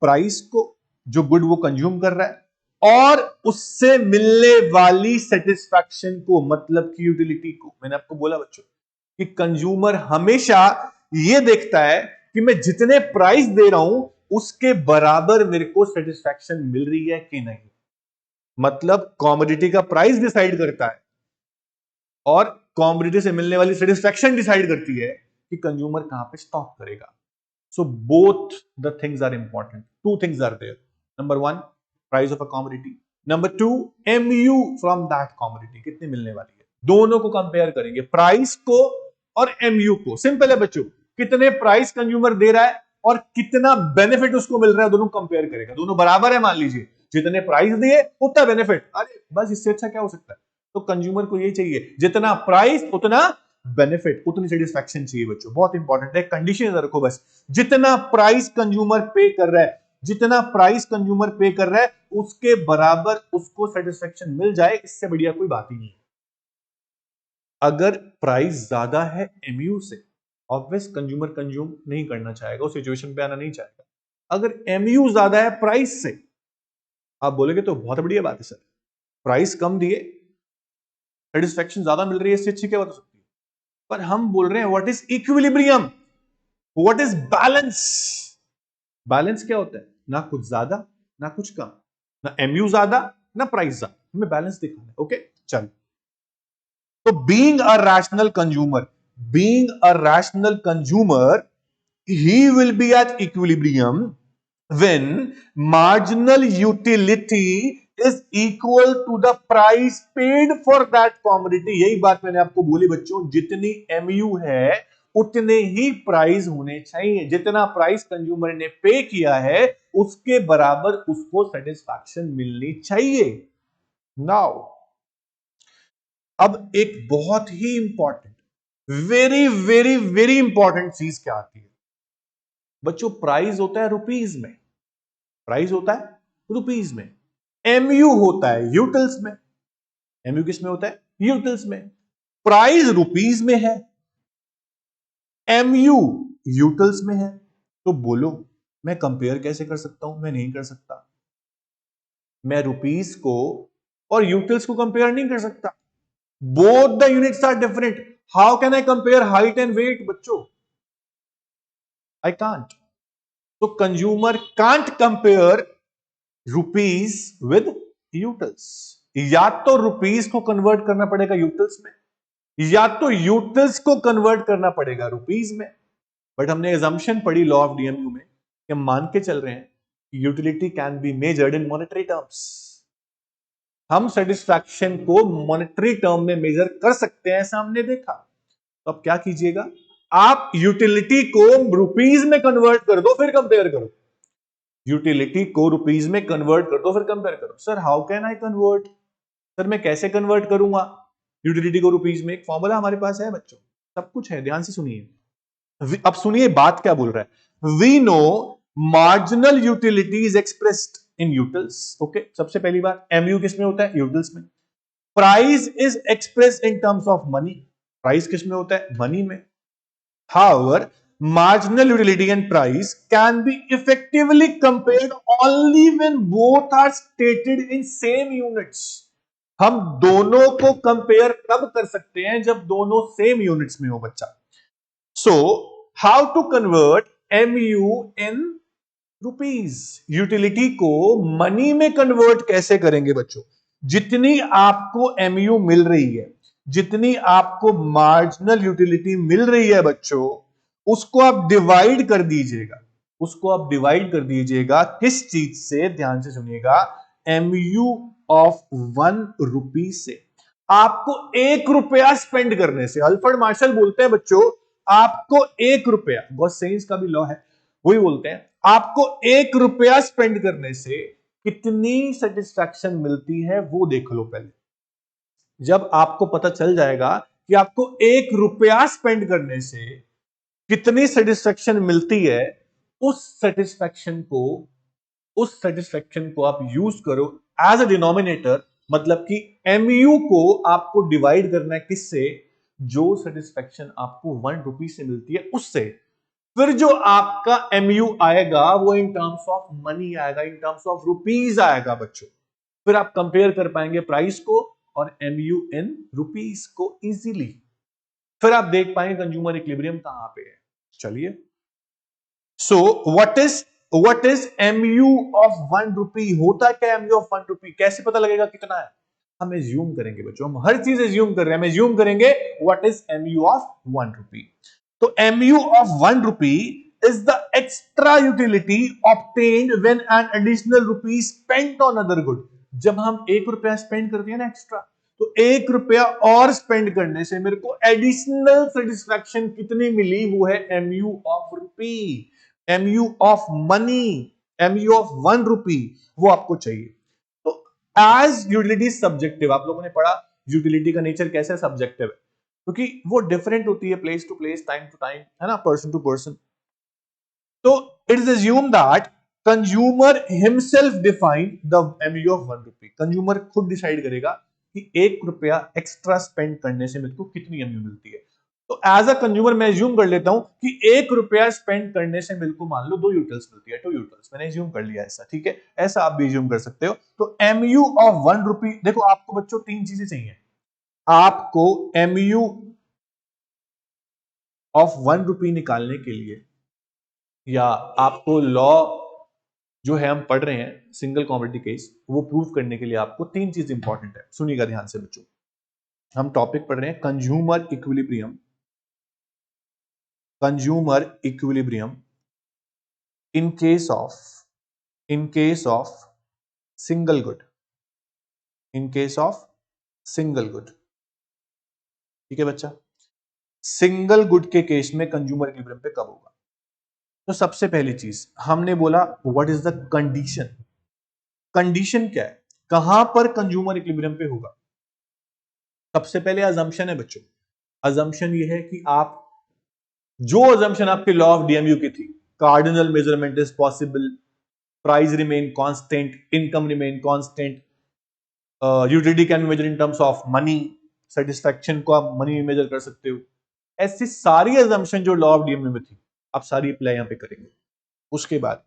प्राइस को, जो गुड वो कंज्यूम कर रहा है, और उससे मिलने वाली सेटिस्फैक्शन को, मतलब की यूटिलिटी को। मैंने आपको बोला बच्चों कि कंज्यूमर हमेशा ये देखता है कि मैं जितने प्राइस दे रहा हूं उसके बराबर मेरे को सेटिस्फैक्शन मिल रही है कि नहीं। मतलब कमोडिटी का प्राइस डिसाइड करता है और कमोडिटी से मिलने वाली सेटिस्फैक्शन डिसाइड करती है कि कंज्यूमर कहां पे स्टॉप करेगा। So both the things are important, two things are there. Number one, price of a commodity, number two, MU from that commodity, कितनी मिलने वाली है। दोनों को कंपेयर करेंगे, प्राइस को और एमयू को। सिंपल है बच्चों, कितने प्राइस कंज्यूमर दे रहा है और कितना बेनिफिट उसको मिल रहा है, दोनों कंपेयर करेगा। दोनों बराबर है मान लीजिए, जितने प्राइस दिए उतना बेनिफिट, अरे बस इससे अच्छा क्या हो सकता है। तो कंज्यूमर को यही चाहिए, जितना प्राइस उतना बेनिफिट, उतनी सेटिस्फैक्शन चाहिए बच्चों। बहुत इंपॉर्टेंट है, कंडीशन रखो बस, जितना प्राइस कंज्यूमर पे कर रहा है, जितना प्राइस कंज्यूमर पे कर रहा है उसके बराबर उसको सेटिस्फैक्शन मिल जाए, इससे बढ़िया कोई बात ही नहीं। अगर प्राइस ज्यादा है एमयू से, ऑब्वियस कंज्यूमर कंज्यूम नहीं करना चाहेगा, उस सिचुएशन पे आना नहीं चाहेगा। अगर एमयू ज्यादा है प्राइस से, आप बोलोगे तो बहुत बढ़िया बात है सर, प्राइस कम दिए सेटिस्फैक्शन ज्यादा मिल रही है, इससे अच्छी क्या बात हो सकती है। पर हम बोल रहे हैं what is equilibrium, what is balance. Balance क्या होता है, ना कुछ ज्यादा ना कुछ कम, ना एमयू ज्यादा ना प्राइस ज्यादा, हमें बैलेंस दिखाना है। ओके चल, तो being a rational consumer, being a rational consumer, he will be at equilibrium when marginal utility is equal to the price paid for that commodity। यही बात मैंने आपको बोली बच्चों, जितनी MU है उतने ही प्राइस होने चाहिए, जितना प्राइस कंज्यूमर ने पे किया है उसके बराबर उसको सेटिस्फैक्शन मिलनी चाहिए। नाउ अब एक बहुत ही important, very very very important चीज क्या आती है बच्चों, प्राइस होता है रुपीज में, प्राइस होता है रुपीज में, एमयू होता है यूटिल्स में। एमयू किस में होता है, यूटिल्स में। प्राइस रुपीज में है, एमयू यूटिल्स में है, तो बोलो मैं कंपेयर कैसे कर सकता हूं, मैं नहीं कर सकता। मैं रुपीज को और यूटिल्स को कंपेयर नहीं कर सकता, both the units are different. How can I compare height and weight बच्चों, आई कांट। तो consumer can't compare rupees with utils, या तो रुपीज को कन्वर्ट करना पड़ेगा यूटिल्स में, या तो यूटिल्स को कन्वर्ट करना पड़ेगा रुपीज में। बट हमने assumption पढ़ी लॉ ऑफ डीएमयू में कि हम मान के चल रहे हैं कि utility can be measured in monetary terms. हम सेटिस्फैक्शन को मॉनेटरी टर्म में मेजर कर सकते हैं, ऐसा हमने देखा। तो अब क्या कीजिएगा, आप यूटिलिटी को रुपीज में कन्वर्ट कर दो, फिर कंपेयर करो। यूटिलिटी को रुपीज में कन्वर्ट कर दो, फिर कंपेयर करो। Sir how can I convert? Sir मैं कैसे कन्वर्ट करूंगा यूटिलिटी को रुपीज में? एक फॉर्मूला हमारे पास है बच्चों, सब कुछ है, ध्यान से सुनिए। अब सुनिए बात क्या बोल रहा है। We know marginal utility is expressed in utils. Okay, सबसे पहली बात, एमयू किस में होता है? यूटिल्स में। Price is expressed in terms of money. Price किस में होता है? मनी में। However, marginal utility and price can be effectively compared only when both are stated in same units. हम दोनों को कंपेयर तब कर सकते हैं जब दोनों सेम यूनिट्स में हो बच्चा। So how to convert MU in rupees? Utility को मनी में कन्वर्ट कैसे करेंगे बच्चों? जितनी आपको MU मिल रही है, जितनी आपको मार्जिनल यूटिलिटी मिल रही है बच्चों, उसको आप डिवाइड कर दीजिएगा। उसको आप डिवाइड कर दीजिएगा किस चीज से? ध्यान से सुनिएगा, MU ऑफ 1 रुपी से। आपको 1 रुपया स्पेंड करने से, अल्फ्रेड मार्शल बोलते हैं बच्चों, आपको 1 रुपया, गॉस सेइंस का भी लॉ है, वही बोलते हैं, आपको 1 रुपया स्पेंड करने से कितनी सेटिस्फैक्शन मिलती है वो देख लो पहले। जब आपको पता चल जाएगा कि आपको 1 रुपया स्पेंड करने से कितनी सेटिस्फैक्शन मिलती है, उस सेटिस्फैक्शन को आप यूज करो एज अ डिनोमिनेटर। मतलब कि MU को आपको डिवाइड करना है किससे? जो सेटिस्फैक्शन आपको 1 रुपी से मिलती है उससे। फिर जो आपका MU आएगा वो इन टर्म्स ऑफ मनी आएगा, इन टर्म्स ऑफ रुपीज आएगा बच्चों। फिर आप कंपेयर कर पाएंगे प्राइस को और MU इन रुपीज को इजीली। फिर आप देख पाएंगे कंज्यूमर इक्विलिब्रियम कहां पे है। चलिए, सो व्हाट इज MU ऑफ 1 रुपी? होता क्या MU ऑफ 1 रुपी? कैसे पता लगेगा कितना है? हम एज्यूम करेंगे बच्चों, हम हर चीज एज्यूम कर रहे हैं। हम एज्यूम करेंगे व्हाट इज MU ऑफ 1 रुपी। तो MU of 1 rupee is the extra utility obtained when an additional rupee spent on other good. जब हम 1 रुपया स्पेंड करते हैं ना एक्स्ट्रा, तो 1 रुपया और स्पेंड करने से मेरे को एडिशनल सेटिस्फैक्शन कितनी मिली? वो है MU of rupee, MU of money, MU of 1 रुपी, वो आपको चाहिए। तो एज यूटिलिटी सब्जेक्टिव, आप लोगों ने पढ़ा यूटिलिटी का नेचर कैसे सब्जेक्टिव है, क्योंकि वो डिफरेंट होती है place to place, time to time, है ना, पर्सन टू पर्सन। तो it is assume that consumer himself define the MU of 1 rupee. Consumer खुद डिसाइड करेगा कि 1 रुपया एक्स्ट्रा स्पेंड करने से मेरे को कितनी MU मिलती है। तो एज अ कंज्यूमर मैं एज्यूम कर लेता हूं कि 1 रुपया स्पेंड करने से मेरे को मान लो 2 यूटिल्स मिलती है, 2 यूटिल्स, मैंने एज्यूम कर लिया ऐसा, ठीक है। ऐसा आप भी एज्यूम कर सकते हो। तो MU ऑफ 1 रुपी, देखो आपको बच्चों 3 चीजें चाहिए। आपको MU ऑफ 1 रुपी निकालने के लिए, या आपको लॉ जो है हम पढ़ रहे हैं सिंगल कॉमोडिटी केस, वो प्रूव करने के लिए आपको 3 चीज इंपॉर्टेंट है। सुनिएगा ध्यान से बच्चों, हम टॉपिक पढ़ रहे हैं consumer equilibrium. Consumer equilibrium in case of single good, in case of single good, ठीक है बच्चा। सिंगल गुड के केस में कंज्यूमर इक्विलिब्रियम पे कब होगा? तो सबसे पहली चीज हमने बोला what is the condition. Condition क्या है, कहां पर कंज्यूमर इक्विलिब्रियम पे होगा? सबसे पहले अजम्पशन है बच्चों। अजम्पशन ये है कि आप जो अजम्पशन आपके लॉ ऑफ DMU की थी, cardinal measurement is possible, price remain constant, income remain constant, utility can measure in terms of money, satisfaction को आप मनी में मेजर कर सकते हो। ऐसी सारी अजम्पशन जो लॉ ऑफ DMU में थी, आप सारी अप्लाई यहां पे करेंगे। उसके बाद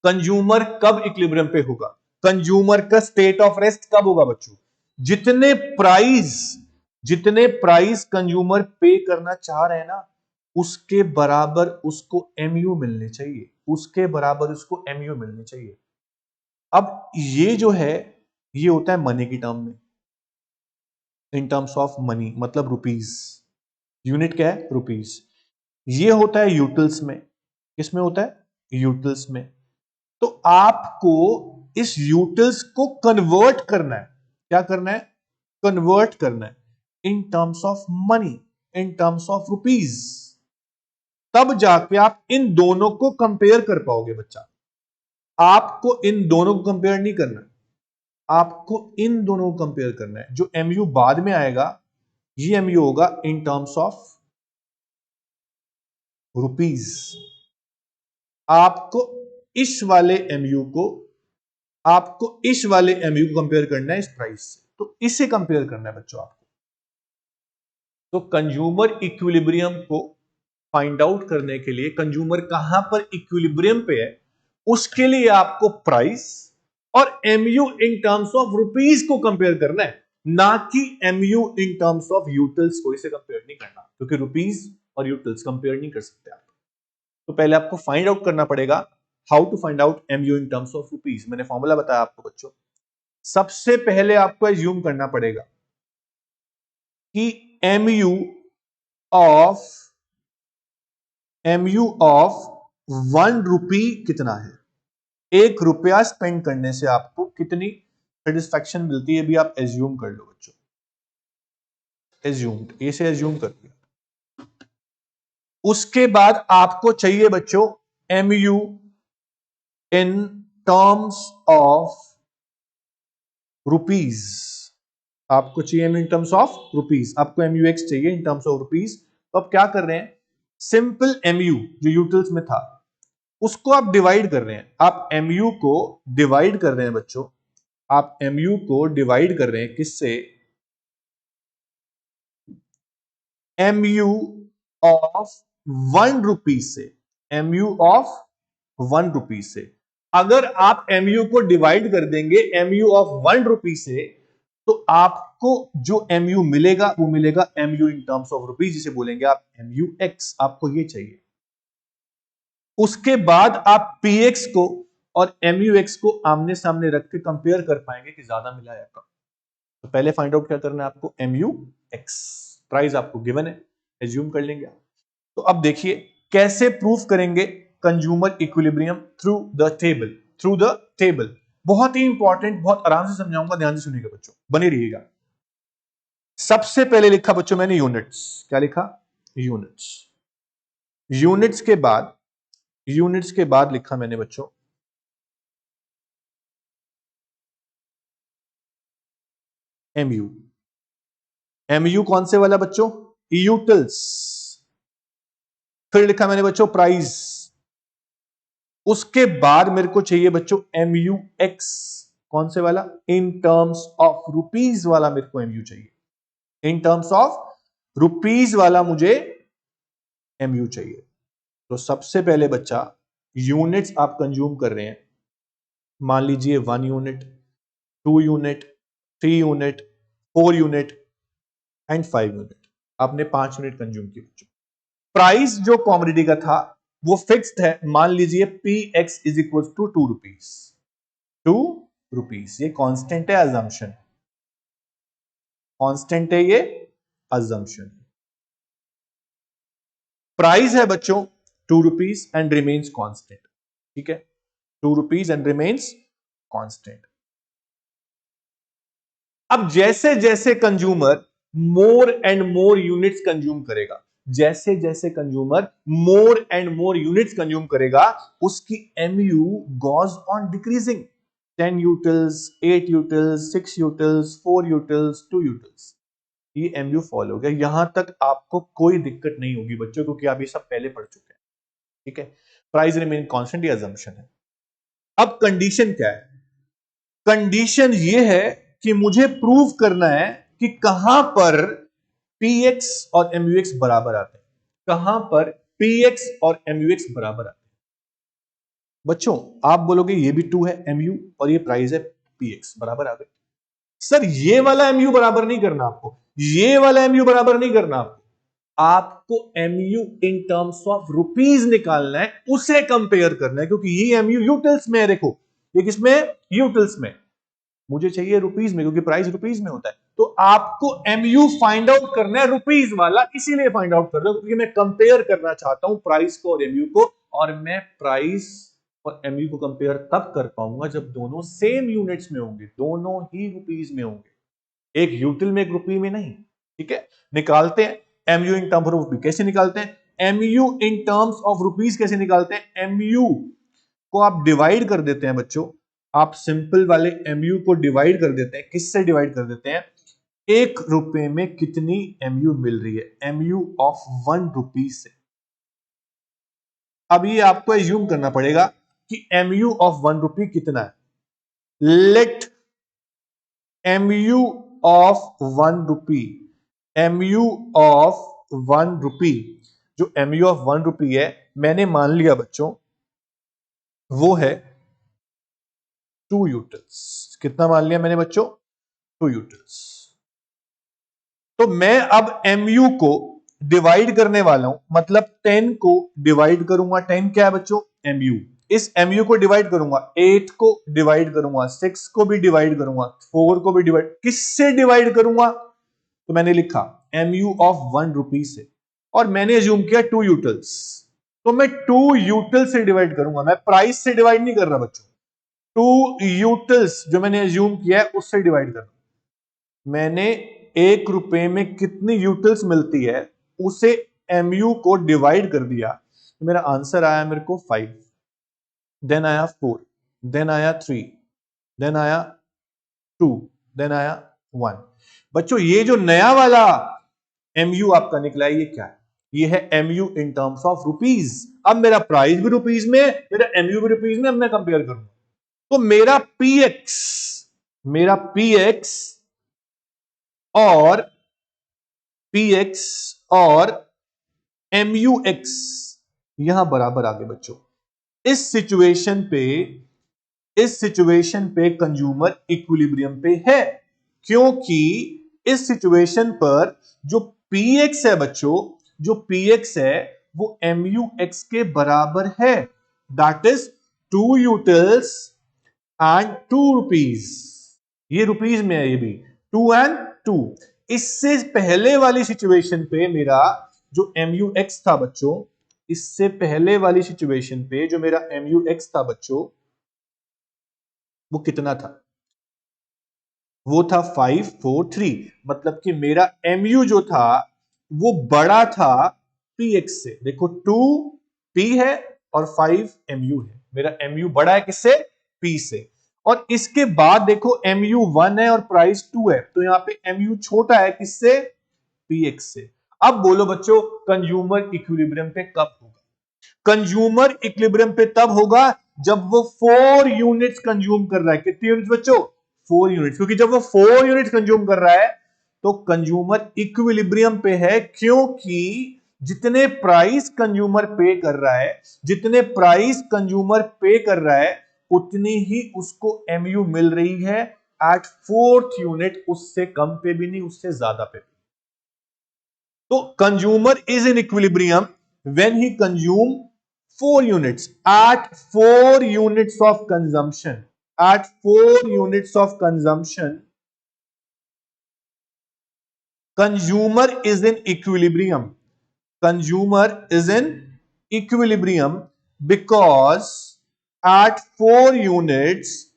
कंज्यूमर कब इक्विलिब्रियम पे होगा? कंज्यूमर का स्टेट ऑफ रेस्ट कब होगा बच्चों? जितने प्राइस कंज्यूमर पे करना चाह रहे हैं ना, उसके बराबर उसको MU मिलने चाहिए, उसके बराबर उसको MU मिलने चाहिए। अब ये जो है, ये होता है मनी की टर्म में, इन टर्म्स ऑफ मनी, मतलब रुपीज। यूनिट क्या है? रुपीज। ये होता है यूटिल्स में, किसमें होता है? यूटिल्स में, तो आपको इस यूटिल्स को कन्वर्ट करना है। क्या करना है? कन्वर्ट करना है इन terms of money, in terms of rupees. तब जाके आप इन दोनों को कंपेयर कर पाओगे बच्चा। आपको इन दोनों को कंपेयर नहीं करना है, आपको इन दोनों को कंपेयर करना है। जो एमयू बाद में आएगा ये एमयू होगा इन टर्म्स ऑफ रुपीज। आपको इस वाले एमयू को कंपेयर करना है इस प्राइस से, तो इसे कंपेयर करना है बच्चों आपको। तो कंज्यूमर इक्विलिब्रियम को फाइंड आउट करने के लिए, कंज्यूमर कहां पर इक्विलिब्रियम पे है, उसके लिए आपको प्राइस और MU in terms of rupees को कंपेयर करना है, ना कि MU in terms of utils को। इसे कंपेयर नहीं करना, क्योंकि रुपीज और यूटिल्स कंपेयर नहीं कर सकते आप। तो पहले आपको फाइंड आउट करना पड़ेगा how to find out MU in terms of rupees. मैंने फॉर्मूला बताया आपको बच्चों। सबसे पहले आपको एज्यूम करना पड़ेगा कि एमयू ऑफ 1 रुपी कितना है। 1 रुपया स्पेंड करने से आपको कितनी सेटिस्फैक्शन मिलती है, भी आप एज्यूम कर लो बच्चों। एज्यूम्ड, इसे एज्यूम कर लिया। उसके बाद आपको चाहिए बच्चों MU in terms of rupees. आपको चाहिए इन टर्म्स ऑफ रुपीज, आपको एमयूएक्स चाहिए इन टर्म्स ऑफ रुपीज। तो आप क्या कर रहे हैं, सिंपल एमयू जो यूटिल्स में था उसको आप डिवाइड कर रहे हैं। आप एमयू को डिवाइड कर रहे हैं बच्चों, आप एमयू को डिवाइड कर रहे हैं किससे? एमयू ऑफ 1 रुपी से, एमयू ऑफ 1 रुपी से। अगर आप एमयू को डिवाइड कर देंगे एमयू ऑफ 1 रुपी से, तो आपको जो एमयू मिलेगा वो मिलेगा MU in terms of rupees, जिसे बोलेंगे आप एमयू एक्स। आपको ये चाहिए। उसके बाद आप पीएक्स को और एमयू एक्स को आमने सामने रख के कंपेयर कर पाएंगे कि ज्यादा मिला है कम। तो पहले फाइंड आउट क्या करना है आपको, एमयू एक्स। प्राइस आपको गिवन है, एज्यूम कर लेंगे आप। तो अब देखिए कैसे प्रूफ करेंगे consumer equilibrium through the table. बहुत ही इंपॉर्टेंट, बहुत आराम से समझाऊंगा, ध्यान से सुनिएगा बच्चों, बने रहिएगा। सबसे पहले लिखा बच्चों मैंने यूनिट्स। क्या लिखा? यूनिट्स। यूनिट्स के बाद लिखा मैंने बच्चों एमयू। एमयू कौन से वाला बच्चों? यूटिल्स। फिर लिखा मैंने बच्चों प्राइस। उसके बाद मेरे को चाहिए बच्चों एमयू एक्स। कौन से वाला? इन टर्म्स ऑफ रुपीज वाला मेरे को एमयू चाहिए। इन टर्म्स ऑफ रुपीज वाला मुझे एमयू चाहिए। तो सबसे पहले बच्चा यूनिट्स आप कंज्यूम कर रहे हैं। मान लीजिए 1 unit, 2 unit, 3 unit, 4 unit and 5 unit. आपने 5 यूनिट कंज्यूम किए बच्चों। प्राइस जो कॉमोडिटी का था वो फिक्स्ड है। मान लीजिए P X is equal to 2 rupees. 2 rupees, ये कांस्टेंट है, अजम्पशन। कांस्टेंट है ये, अजम्पशन। प्राइस है बच्चों 2 रुपीज एंड रिमेन्स कांस्टेंट। ठीक है, 2 रुपीज एंड रिमेन्स कांस्टेंट। अब जैसे जैसे consumer more and more units consume करेगा, जैसे जैसे consumer more and more units consume करेगा, उसकी MU goes on decreasing. 10 utils, 8 utils, 6 utils, 4 utils, 2 utils, ये एमयू फॉल हो गया। यहां तक आपको कोई दिक्कत नहीं होगी बच्चों, क्योंकि आप ये सब पहले पढ़ चुके हैं। ठीक है, प्राइस रिमेन कांस्टेंट, ये असम्पशन है। अब कंडीशन क्या है? कंडीशन ये है कि मुझे प्रूव करना है कि कहां पर px और mux बराबर आते हैं। कहां पर px और mux बराबर आते हैं? बच्चों आप बोलोगे ये भी 2 है mu और ये प्राइस है px, बराबर आ गए। सर ये वाला mu बराबर नहीं करना आपको, ये वाला mu बराबर नहीं करना आपको mu in terms of rupees निकालना है, उसे कंपेयर करना है, क्योंकि ये mu यूटिल्स में है। देखो ये किसमें? यूटिल्स में। मुझे चाहिए रुपीज में, क्योंकि प्राइस रुपीज में होता है। तो आपको एमयू फाइंड आउट करना है रुपीज वाला, इसीलिए फाइंड आउट कर रहे हो, क्योंकि मैं कंपेयर करना चाहता हूं प्राइस को और एमयू को, और मैं प्राइस और एमयू को कंपेयर तब कर पाऊंगा जब दोनों सेम यूनिट्स में होंगे, दोनों ही रुपीज में होंगे, एक यूटिल में एक रुपी में नहीं। ठीक है, निकालते हैं MU in terms of rupee. कैसे निकालते हैं MU in terms of rupees? कैसे निकालते हैं? एमयू को आप डिवाइड कर देते हैं बच्चों, आप सिंपल वाले एमयू को डिवाइड कर देते हैं। किससे डिवाइड कर देते हैं? एक रुपए में कितनी एमयू मिल रही है, एमयू ऑफ 1 रुपी से। अब ये आपको एज्यूम करना पड़ेगा कि एमयू ऑफ 1 रुपी कितना है। Let MU of 1 rupee, MU of 1 rupee, जो एमयू ऑफ 1 रुपी है मैंने मान लिया बच्चों वो है 2 यूटिल्स। कितना मान लिया मैंने बच्चों? 2 यूटिल्स। तो मैं अब एमयू को डिवाइड करने वाला हूं, मतलब 10 को डिवाइड करूंगा। 10 क्या है बच्चों? एमयू। इस एमयू को डिवाइड करूंगा, 8 को डिवाइड करूंगा, 6 को भी डिवाइड करूंगा, 4 को भी डिवाइड। किससे डिवाइड करूंगा? तो मैंने लिखा एमयू ऑफ 1 रुपी से, और मैंने एज्यूम किया 2 यूटिल्स। तो मैं 2 यूटिल्स से डिवाइड करूंगा, मैं प्राइस से डिवाइड नहीं कर रहा बच्चों। 2 यूटिल्स जो मैंने एज्यूम किया है उससे डिवाइड कर रहा हूं। मैंने 1 रुपए में कितनी यूटिल्स मिलती है उसे एमयू को डिवाइड कर दिया, तो मेरा आंसर आया मेरे को 5, देन आया 4, देन आया 3, देन आया 2, देन आया 1। बच्चों ये जो नया वाला एमयू आपका निकला है ये क्या है? ये है MU in terms of rupees. अब मेरा प्राइस भी रुपीज में, मेरा एमयू भी रुपीज में। अब मैं कंपेयर करूंगा तो मेरा पीएक्स और MUX यहां बराबर आ गए बच्चों। इस सिचुएशन पे कंज्यूमर इक्विलिब्रियम पे है, क्योंकि इस सिचुएशन पर जो PX है बच्चों, जो PX है वो MUX के बराबर है। That is 2 utils and 2 rupees. ये रुपीज में है, ये भी 2 एंड 2। इससे पहले वाली सिचुएशन पे मेरा जो MUX था बच्चों, इससे पहले वाली सिचुएशन पे जो मेरा MUX था बच्चों, वो कितना था? वो था 543। मतलब कि मेरा MU जो था वो बड़ा था PX से। देखो 2 P है और 5 MU है। मेरा MU बड़ा है किससे? P से। और इसके बाद देखो MU 1 है और प्राइस 2 है, तो यहां पे MU छोटा है किससे? PX से। अब बोलो बच्चों कंज्यूमर इक्विलिब्रियम पे कब होगा? कंज्यूमर इक्विलिब्रियम पे तब होगा जब वो 4 यूनिट्स कंज्यूम कर रहा है। कितनी यूनिट्स बच्चों? 4 यूनिट्स। क्योंकि जब वो 4 यूनिट्स कंज्यूम कर रहा है तो कंज्यूमर इक्विलिब्रियम पे है, क्योंकि जितने प्राइस कंज्यूमर पे कर रहा है, जितने प्राइस कंज्यूमर पे कर रहा है उतनी ही उसको एमयू मिल रही है एट 4th यूनिट। उससे कम पे भी नहीं, उससे ज्यादा पे भी। तो consumer is in equilibrium when he consume 4 units at 4 units of consumption. At 4 units of consumption, consumer is in equilibrium. Consumer is in equilibrium because at 4 units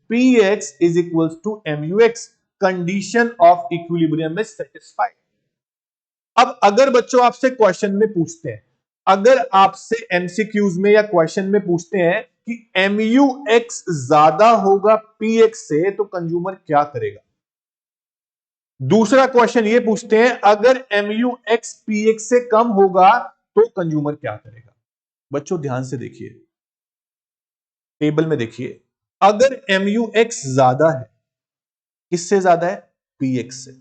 Px is equals to MUX. Condition of equilibrium is satisfied. अब अगर बच्चों आपसे क्वेश्चन में पूछते हैं, अगर आपसे एमसीक्यूज में या क्वेश्चन में पूछते हैं कि MUX ज्यादा होगा PX से तो कंज्यूमर क्या करेगा? दूसरा क्वेश्चन ये पूछते हैं अगर MUX PX से कम होगा तो कंज्यूमर क्या करेगा? बच्चों ध्यान से देखिए, टेबल में देखिए, अगर MUX ज्यादा है, किससे ज्यादा है? PX से।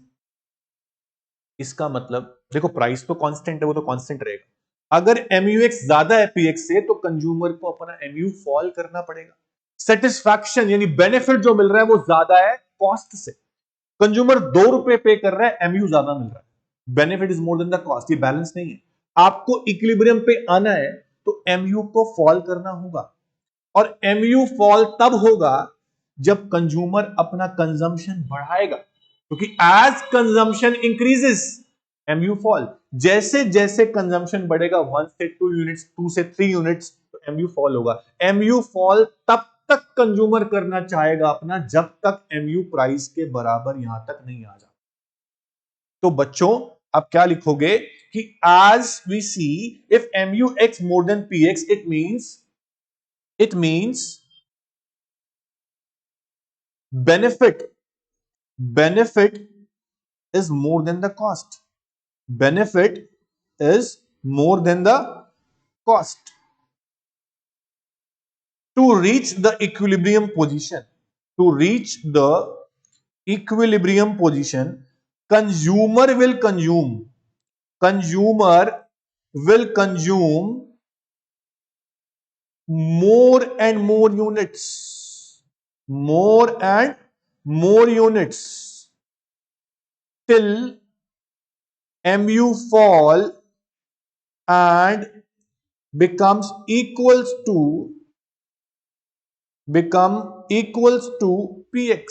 इसका मतलब देखो प्राइस तो कांस्टेंट है, वो तो कांस्टेंट रहेगा। अगर MUX ज्यादा है PX से तो कंज्यूमर को अपना MU फॉल करना पड़ेगा। सेटिस्फैक्शन यानी बेनिफिट जो मिल रहा है वो ज्यादा है कॉस्ट से। कंज्यूमर 2 रुपए पे कर रहा है, MU ज्यादा मिल रहा है, benefit is more than the cost. ये बैलेंस नहीं है। आपको इक्विलिब्रियम पे आना है तो MU को फॉल करना होगा, और MU फॉल तब होगा जब कंज्यूमर अपना कंजम्पशन बढ़ाएगा, क्योंकि as consumption increases MU fall. जैसे जैसे कंजम्पशन बढ़ेगा 1 से 2 यूनिट्स, 2 से 3 यूनिट्स, तो MU फॉल होगा। MU फॉल तब तक कंज्यूमर करना चाहेगा अपना जब तक MU प्राइस के बराबर यहां तक नहीं आ जाता। तो बच्चों अब क्या लिखोगे कि as we see if MUX more than PX it means benefit is more than the cost. Benefit is more than the cost. To reach the equilibrium position, consumer will consume more and more units till MU fall and becomes equals to PX।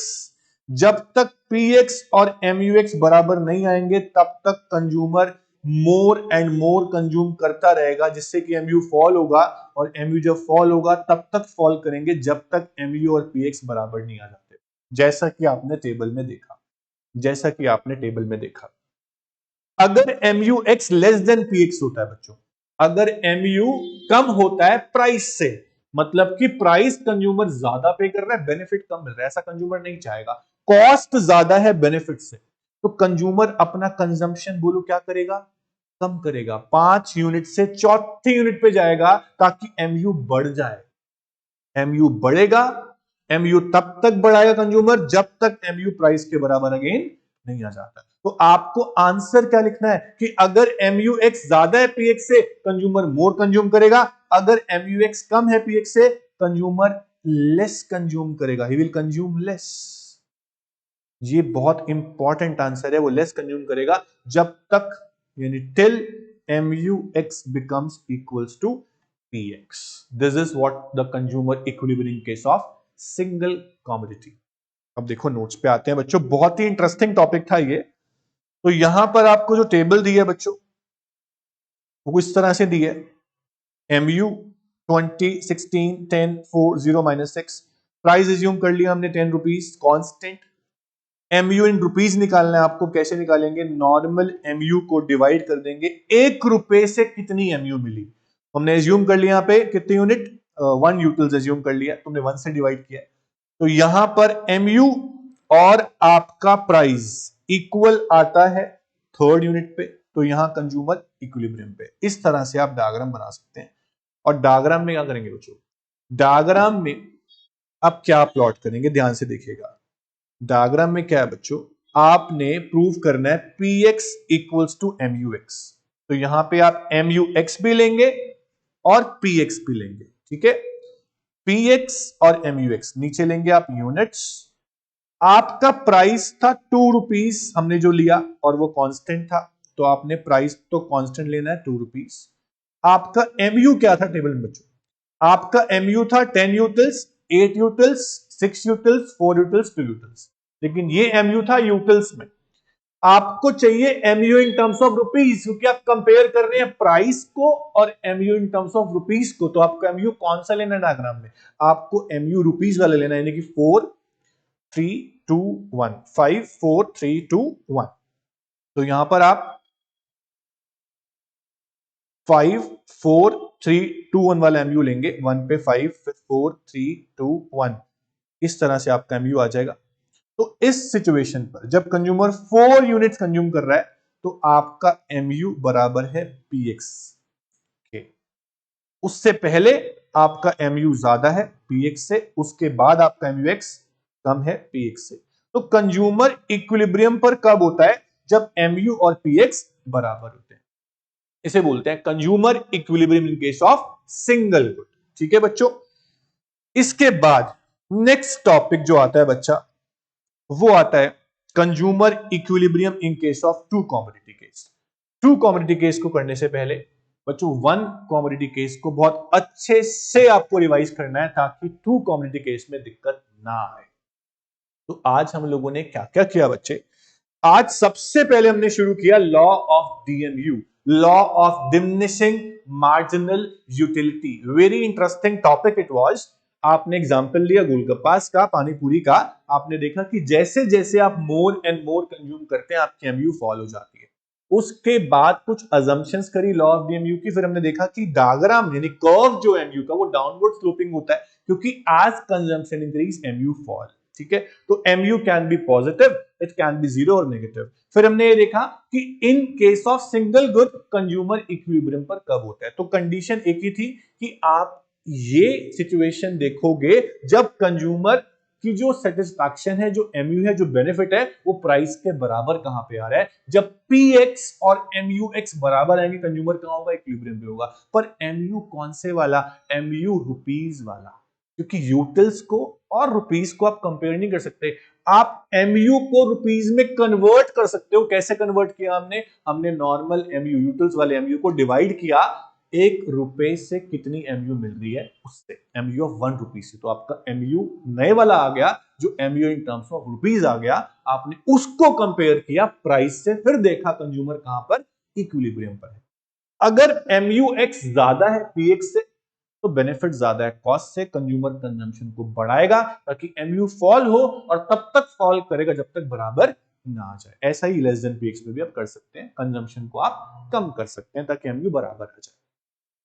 जब तक PX और MUX बराबर नहीं आएंगे तब तक consumer more and more consume करता रहेगा, जिससे कि MU फॉल होगा, और MU जब फॉल होगा तब तक फॉल करेंगे जब तक MU और PX बराबर नहीं आ जाते, जैसा कि आपने टेबल में देखा। अगर MUX लेस देन PX होता है बच्चों, अगर MU कम होता है प्राइस से, मतलब कि प्राइस कंज्यूमर ज्यादा पे कर रहा है, बेनिफिट कम मिल रहा है, ऐसा कंज्यूमर नहीं चाहेगा। कॉस्ट ज्यादा है बेनिफिट से, तो कंज्यूमर अपना कंजम्पशन बोलो क्या करेगा, कम करेगा, 5 यूनिट से चौथी यूनिट पे जाएगा ताकि MU बढ़ जाए। MU बढ़ेगा, MU तब तक बढ़ाएगा कंज्यूमर जब तक MU प्राइस के बराबर अगेन नहीं आ जाता। तो आपको आंसर क्या लिखना है कि अगर MUX ज्यादा है PX से, कंज्यूमर मोर कंज्यूम करेगा, अगर MUX कम है PX से, कंज्यूमर लेस कंज्यूम करेगा, ही विल कंज्यूम लेस। ये बहुत इंपॉर्टेंट आंसर है, वो लेस कंज्यूम करेगा जब तक, यानी till MUX becomes equals to PX. This is what the consumer equilibrium case of single commodity. अब देखो नोट्स पे आते हैं बच्चों, बहुत ही इंटरेस्टिंग टॉपिक था ये। तो यहां पर आपको जो टेबल दी है बच्चों वो इस तरह से दी है, MU 20 16 10 4 0 -6, प्राइस एज्यूम कर लिया हमने 10 rupees constant. MU in rupees निकालना है आपको, कैसे निकालेंगे, नॉर्मल MU को डिवाइड कर देंगे 1 रुपए से कितनी MU मिली, हमने एज्यूम कर लिया यहाँ पे कितनी यूनिट, 1 यूटिल्स एज्यूम कर लिया, तुमने 1 से डिवाइड किया, तो यहां पर MU और आपका प्राइस इक्वल आता है 3rd यूनिट पे, तो यहां कंज्यूमर इक्विलिब्रियम पे। इस तरह से आप डायग्राम बना सकते हैं। और डायग्राम में क्या करेंगे बच्चों, डायग्राम में आप क्या प्लॉट करेंगे, ध्यान से देखिएगा। डायग्राम में क्या है बच्चों, आपने प्रूव करना है PX इक्वल्स टू MUX, तो यहां पे आप MUX भी लेंगे और PX भी लेंगे, ठीक है। PX और MUX नीचे लेंगे आप यूनिट्स, आपका प्राइस था 2 रुपीज हमने जो लिया और वो कांस्टेंट था, तो आपने प्राइस तो कांस्टेंट लेना है 2 रुपीज। आपका MU क्या था टेबल में बच्चों, आपका MU था 10 utils, 8 utils, 6 utils, 4 utils, 2 utils, लेकिन ये MU था यूटिल्स में। आपको चाहिए MU in terms of rupees, क्योंकि आप कंपेयर कर रहे हैं प्राइस को और MU in terms of rupees को, तो आपको MU कौन सा लेना है डायग्राम में, आपको MU रुपीज वाला लेना है, यानी कि 4 3 2 1, 5 4 3 2 1। तो यहां पर आप 5 4 3 2 1 वाला MU लेंगे, 1 पे 5 फिर 4 3 2 1, इस तरह से आपका MU आ जाएगा। तो इस सिचुएशन पर जब कंज्यूमर 4 यूनिट्स कंज्यूम कर रहा है तो आपका MU बराबर है PX के, उससे पहले आपका MU ज्यादा है PX से, उसके बाद आपका MUX कम है PX से। तो कंज्यूमर इक्विलिब्रियम पर कब होता है, जब MU और PX बराबर होते हैं, इसे बोलते हैं consumer equilibrium in case of single good, ठीक है बच्चों। इसके बाद नेक्स्ट टॉपिक जो आता है बच्चा, वो आता है consumer equilibrium in case of two commodity case. Two commodity case को करने से पहले बच्चों 1 कमोडिटी केस को बहुत अच्छे से आपको रिवाइज करना है ताकि 2 कमोडिटी केस में दिक्कत ना आए। तो आज हम लोगों ने क्या क्या किया बच्चे, आज सबसे पहले हमने शुरू किया law of DMU, law of diminishing marginal utility. Very interesting topic it was. आपने एग्जांपल लिया गोलगप्पास का, पानी पूरी का। आपने देखा कि जैसे जैसे आप मोर एंड मोर कंज्यूम करते हैं आपकी एमयू फॉल हो जाती है। उसके बाद कुछ अजम्पशंस करी लॉ ऑफ डीएमयू की, फिर हमने देखा कि डायग्राम यानी कर्व जो एमयू का वो डाउनवर्ड स्लोपिंग होता है, क्योंकि as consumption increase MU fall. ठीक है, तो MU can be positive, it can be zero और नेगेटिव। फिर हमने ये देखा कि in case of single good consumer equilibrium पर कब होता है। तो कंडीशन एक ही थी कि आप ये सिचुएशन देखोगे जब कंज्यूमर की जो सेटिस्फैक्शन है, जो एमयू है, जो बेनिफिट है, वो प्राइस के बराबर कहां पे आ रहा है। जब पीएक्स और एमयू एक्स बराबर आएंगे कंज्यूमर कहां होगा, इक्विलिब्रियम पे होगा। पर एमयू कौन से वाला, एमयू रुपीज वाला, क्योंकि यूटिल्स को और रुपीज को आप कंपेयर नहीं कर सकते। आप एमयू को रुपीज में कन्वर्ट कर सकते हो। कैसे कन्वर्ट किया हमने नॉर्मल एमयू, यूटिल्स वाले एमयू को डिवाइड किया एक रुपए से कितनी एमयू मिल रही है उससे, एमयू ऑफ 1 रुपीज से। तो आपका एमयू नए वाला आ गया जो MU in terms of rupees आ गया। आपने उसको कंपेयर किया प्राइस से, फिर देखा कंज्यूमर कहां पर, इक्विलिब्रियम पर है। अगर एमयू एक्स ज्यादा है पीएक्स से तो बेनिफिट ज्यादा है कॉस्ट से, कंज्यूमर कंजम्पशन को बढ़ाएगा ताकि एमयू फॉल हो, और तब तक फॉल करेगा जब तक बराबर ना आ जाए। ऐसा ही लेस देन पीएक्स में भी आप कर सकते हैं, कंजम्पशन को आप कम कर सकते हैं ताकि एमयू बराबर आ जाए।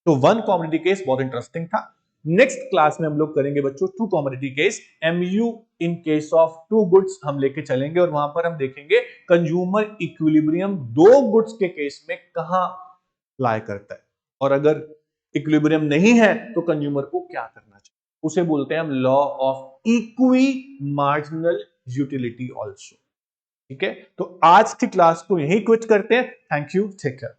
तो वन कॉमोडिटी केस बहुत इंटरेस्टिंग था। नेक्स्ट क्लास में हम लोग करेंगे बच्चों two commodity case, MU in case of two goods हम लेके चलेंगे, और वहां पर हम देखेंगे कंज्यूमर इक्विलिब्रियम दो गुड्स के केस में कहां लाई करता है, और अगर इक्विलिब्रियम नहीं है तो कंज्यूमर को क्या करना चाहिए। उसे बोलते हैं हम law of equi marginal utility also. ठीक है, तो आज की क्लास को यही क्विट करते हैं। Thank you, take care.